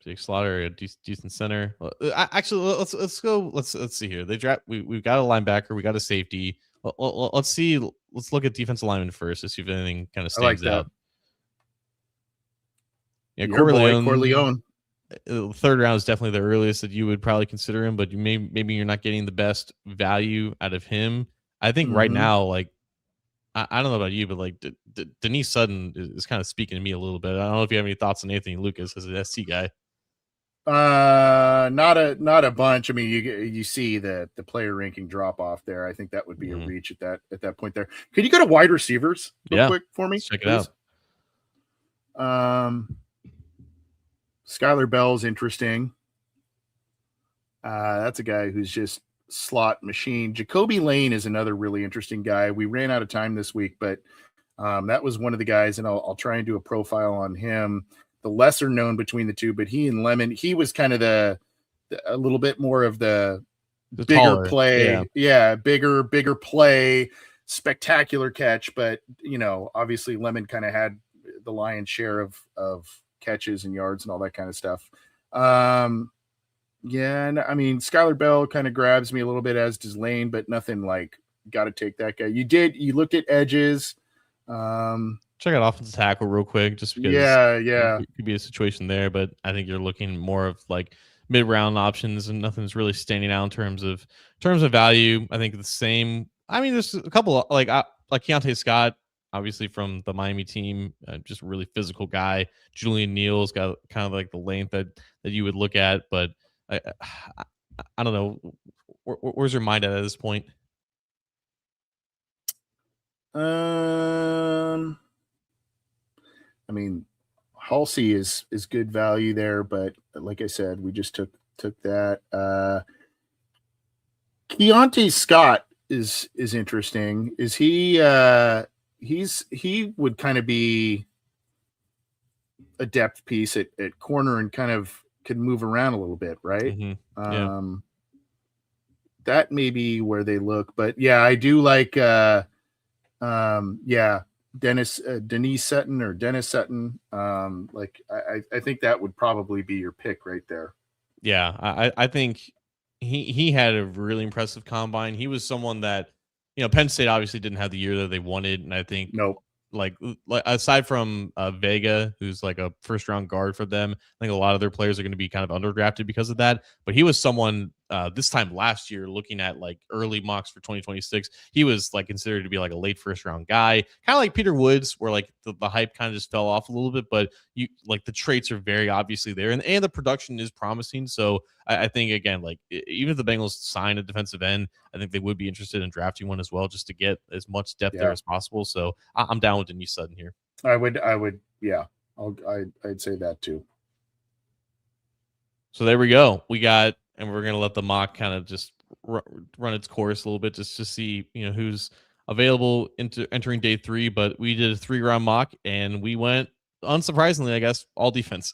Jake Slaughter, a decent center. Actually, let's go. Let's see here. They draft. We've got a linebacker. We got a safety. Let's see. Let's look at defensive lineman first to see if anything kind of stands out. Yeah, Corleone. Third round is definitely the earliest that you would probably consider him, but maybe you're not getting the best value out of him. I think right now, like I don't know about you, but like Denise Sutton is kind of speaking to me a little bit. I don't know if you have any thoughts on Anthony Lucas as an SC guy. Not a bunch. I mean, you see the player ranking drop off there. I think that would be a reach at that point there. Could you go to wide receivers real quick for me? Let's check it out. Skylar Bell's interesting. That's a guy who's just slot machine. Jacoby Lane is another really interesting guy. We ran out of time this week, but that was one of the guys, and I'll try and do a profile on him. The lesser known between the two, but he and Lemon, he was kind of a little bit more of the bigger taller play. Yeah, bigger play, spectacular catch. But, obviously Lemon kind of had the lion's share of catches and yards and all that kind of stuff. Yeah, and I mean, Skylar Bell kind of grabs me a little bit, as does Lane, but nothing like got to take that guy. You looked at edges. Check out offensive tackle real quick, just because it could be a situation there, but I think you're looking more of like mid-round options, and nothing's really standing out in terms of value. I think the same. I mean, there's a couple of, like Keontae Scott, obviously from the Miami team, just a really physical guy. Julian Neal's got kind of like the length that you would look at, but I don't know. Where's your mind at this point? I mean, Halsey is good value there, but like I said, we just took that. Keontae Scott is interesting. Is he? He would kind of be a depth piece at corner and kind of could move around a little bit, right? Mm-hmm. That may be where they look, but yeah, I do like Dennis Sutton. I think that would probably be your pick right there. Yeah, I think he had a really impressive combine. He was someone that, Penn State obviously didn't have the year that they wanted, and I think like aside from Vega, who's like a first round guard for them, I think a lot of their players are going to be kind of underdrafted because of that. But he was someone this time last year, looking at like early mocks for 2026, he was like considered to be like a late first round guy, kind of like Peter Woods, where like the hype kind of just fell off a little bit, but you like the traits are very obviously there, and the production is promising. So I think again, like even if the Bengals sign a defensive end, I think they would be interested in drafting one as well, just to get as much depth there as possible. So I'm down with Denise Sutton here. I would, yeah, I'd say that too. So there we go. We got, and we're going to let the mock kind of just run its course a little bit, just to see, who's available into entering day 3. But we did a 3-round mock, and we went, unsurprisingly, I guess, all defense.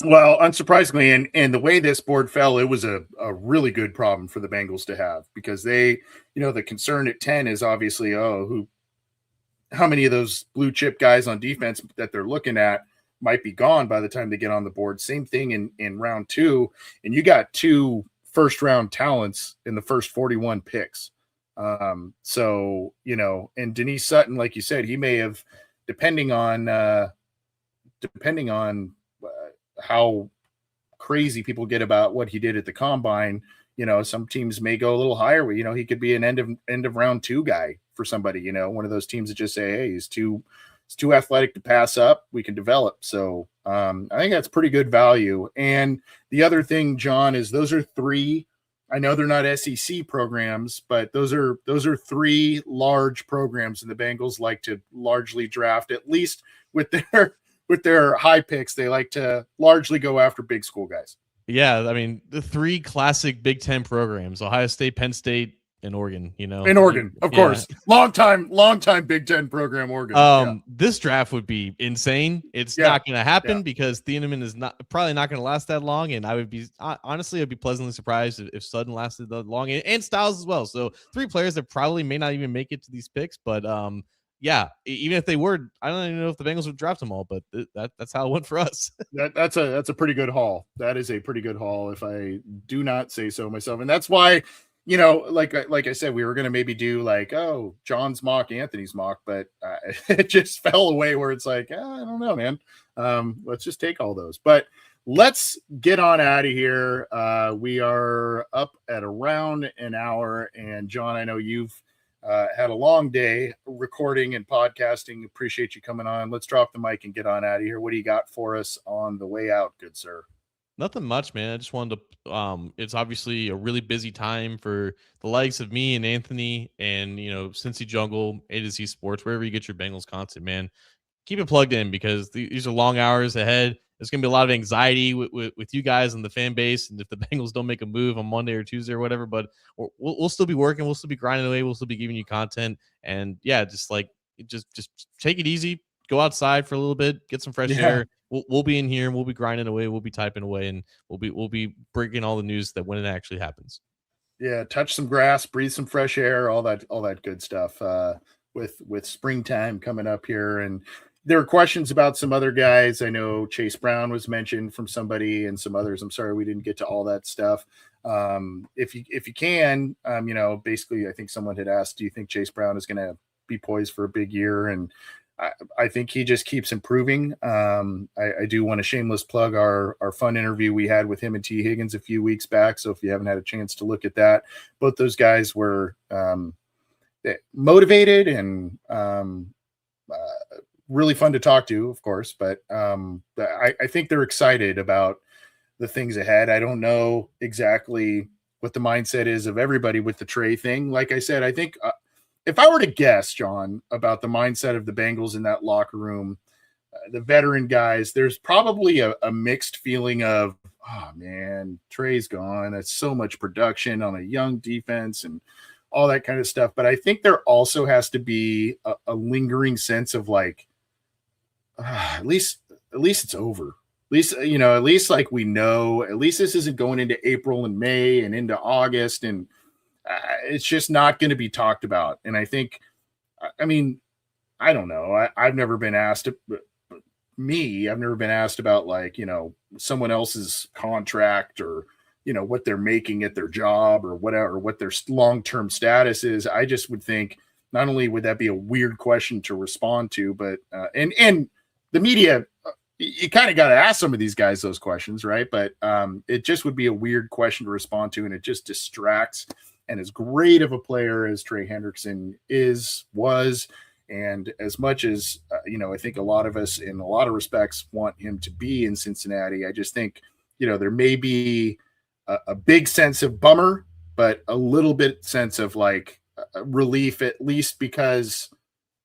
Well, unsurprisingly, and the way this board fell, it was a really good problem for the Bengals to have, because they, the concern at 10 is obviously, how many of those blue chip guys on defense that they're looking at might be gone by the time they get on the board. Same thing in round 2, and you got 2 first round talents in the first 41 picks. So, and Denise Sutton, like you said, he may have, depending on how crazy people get about what he did at the combine, some teams may go a little higher. He could be an end of round 2 guy for somebody, one of those teams that just say, hey, he's too athletic to pass up. We can develop. So I think that's pretty good value. And the other thing, John, is those are 3. I know they're not SEC programs, but those are 3 large programs, and the Bengals like to largely draft, at least with their high picks. They like to largely go after big school guys. Yeah, I mean, the 3 classic Big Ten programs: Ohio State, Penn State, and Oregon. In Oregon, of course, long time Big Ten program, Oregon. This draft would be insane. It's not going to happen because Thieneman is probably not going to last that long, and I would be honestly, I'd be pleasantly surprised if Sutton lasted that long, and Styles as well. So 3 players that probably may not even make it to these picks, but yeah, even if they were, I don't even know if the Bengals would draft them all, but that's how it went for us. That's a pretty good haul. That is a pretty good haul, if I do not say so myself, and that's why. Like I said, we were going to maybe do like, John's mock, Anthony's mock, but it just fell away where it's like, I don't know, man. Let's just take all those. But let's get on out of here. We are up at around an hour. And John, I know you've had a long day recording and podcasting. Appreciate you coming on. Let's drop the mic and get on out of here. What do you got for us on the way out, good sir? Nothing much, man. I just wanted to, it's obviously a really busy time for the likes of me and Anthony and, Cincy Jungle, A to Z Sports, wherever you get your Bengals content, man. Keep it plugged in, because these are long hours ahead. There's going to be a lot of anxiety with you guys and the fan base. And if the Bengals don't make a move on Monday or Tuesday or whatever, but we'll still be working. We'll still be grinding away. We'll still be giving you content. And yeah, just take it easy. Go outside for a little bit, get some fresh air. We'll be in here and we'll be grinding away. We'll be typing away, and we'll be bringing all the news that when it actually happens. Yeah, touch some grass, breathe some fresh air, all that good stuff. With springtime coming up here, and there are questions about some other guys. I know Chase Brown was mentioned from somebody, and some others. I'm sorry we didn't get to all that stuff. If you can, basically, I think someone had asked, do you think Chase Brown is going to be poised for a big year? And I think he just keeps improving. I do want to shameless plug our fun interview we had with him and T. Higgins a few weeks back. So if you haven't had a chance to look at that, both those guys were motivated and really fun to talk to, of course. But I think they're excited about the things ahead. I don't know exactly what the mindset is of everybody with the Trey thing. Like I said, I think if I were to guess, John, about the mindset of the Bengals in that locker room, the veteran guys, there's probably a mixed feeling of, oh man, Trey's gone. That's so much production on a young defense and all that kind of stuff. But I think there also has to be a lingering sense of like, at least it's over. At least like we know, at least this isn't going into April and May and into August, and it's just not going to be talked about. And I think, I mean, I don't know. I've never been asked about like, someone else's contract or, what they're making at their job or whatever, what their long-term status is. I just would think not only would that be a weird question to respond to, but, and the media you kind of got to ask some of these guys those questions, right? But it just would be a weird question to respond to, and it just distracts. And as great of a player as Trey Hendrickson was, and as much as I think a lot of us, in a lot of respects, want him to be in Cincinnati, I just think there may be a big sense of bummer, but a little bit sense of like relief, at least because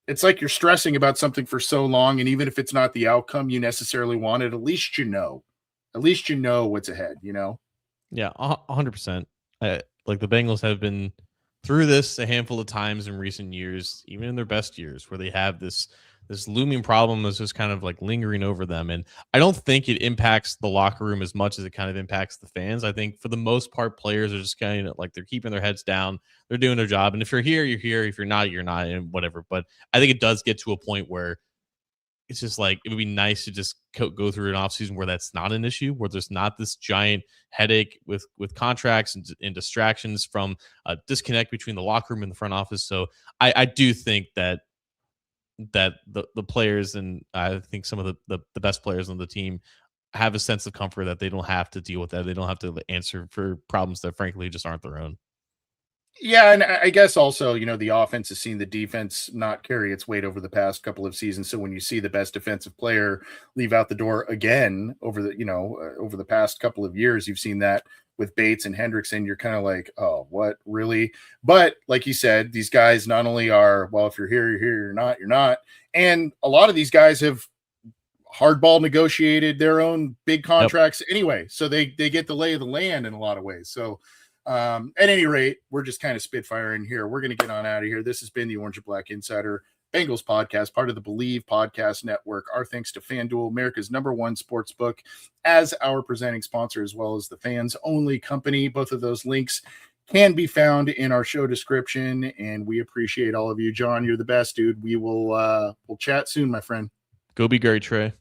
it's like you're stressing about something for so long, and even if it's not the outcome you necessarily wanted, at least what's ahead. Yeah, 100%. Like the Bengals have been through this a handful of times in recent years, even in their best years, where they have this looming problem that's just kind of like lingering over them. And I don't think it impacts the locker room as much as it kind of impacts the fans. I think for the most part, players are just kind of like, they're keeping their heads down. They're doing their job. And if you're here, you're here. If you're not, you're not, and whatever. But I think it does get to a point where it's just like, it would be nice to just go through an offseason where that's not an issue, where there's not this giant headache with contracts and distractions from a disconnect between the locker room and the front office. So I do think that the players, and I think some of the best players on the team, have a sense of comfort that they don't have to deal with that. They don't have to answer for problems that frankly just aren't their own. Yeah, and I guess also, the offense has seen the defense not carry its weight over the past couple of seasons. So when you see the best defensive player leave out the door again over the past couple of years, you've seen that with Bates and Hendrickson. You're kind of like, oh, what, really? But like you said, these guys not only are, well, if you're here, you're here, you're not. And a lot of these guys have hardball negotiated their own big contracts anyway. So they get the lay of the land in a lot of ways. So at any rate, we're just kind of spitfiring here. We're going to get on out of here. This has been the Orange and Black Insider Bengals podcast, part of the Believe Podcast Network. Our thanks to FanDuel, America's #1 sports book, as our presenting sponsor, as well as the Fans Only Company. Both of those links can be found in our show description, and we appreciate all of you. John, you're the best, dude. We will we'll chat soon, my friend. Go be great, Trey.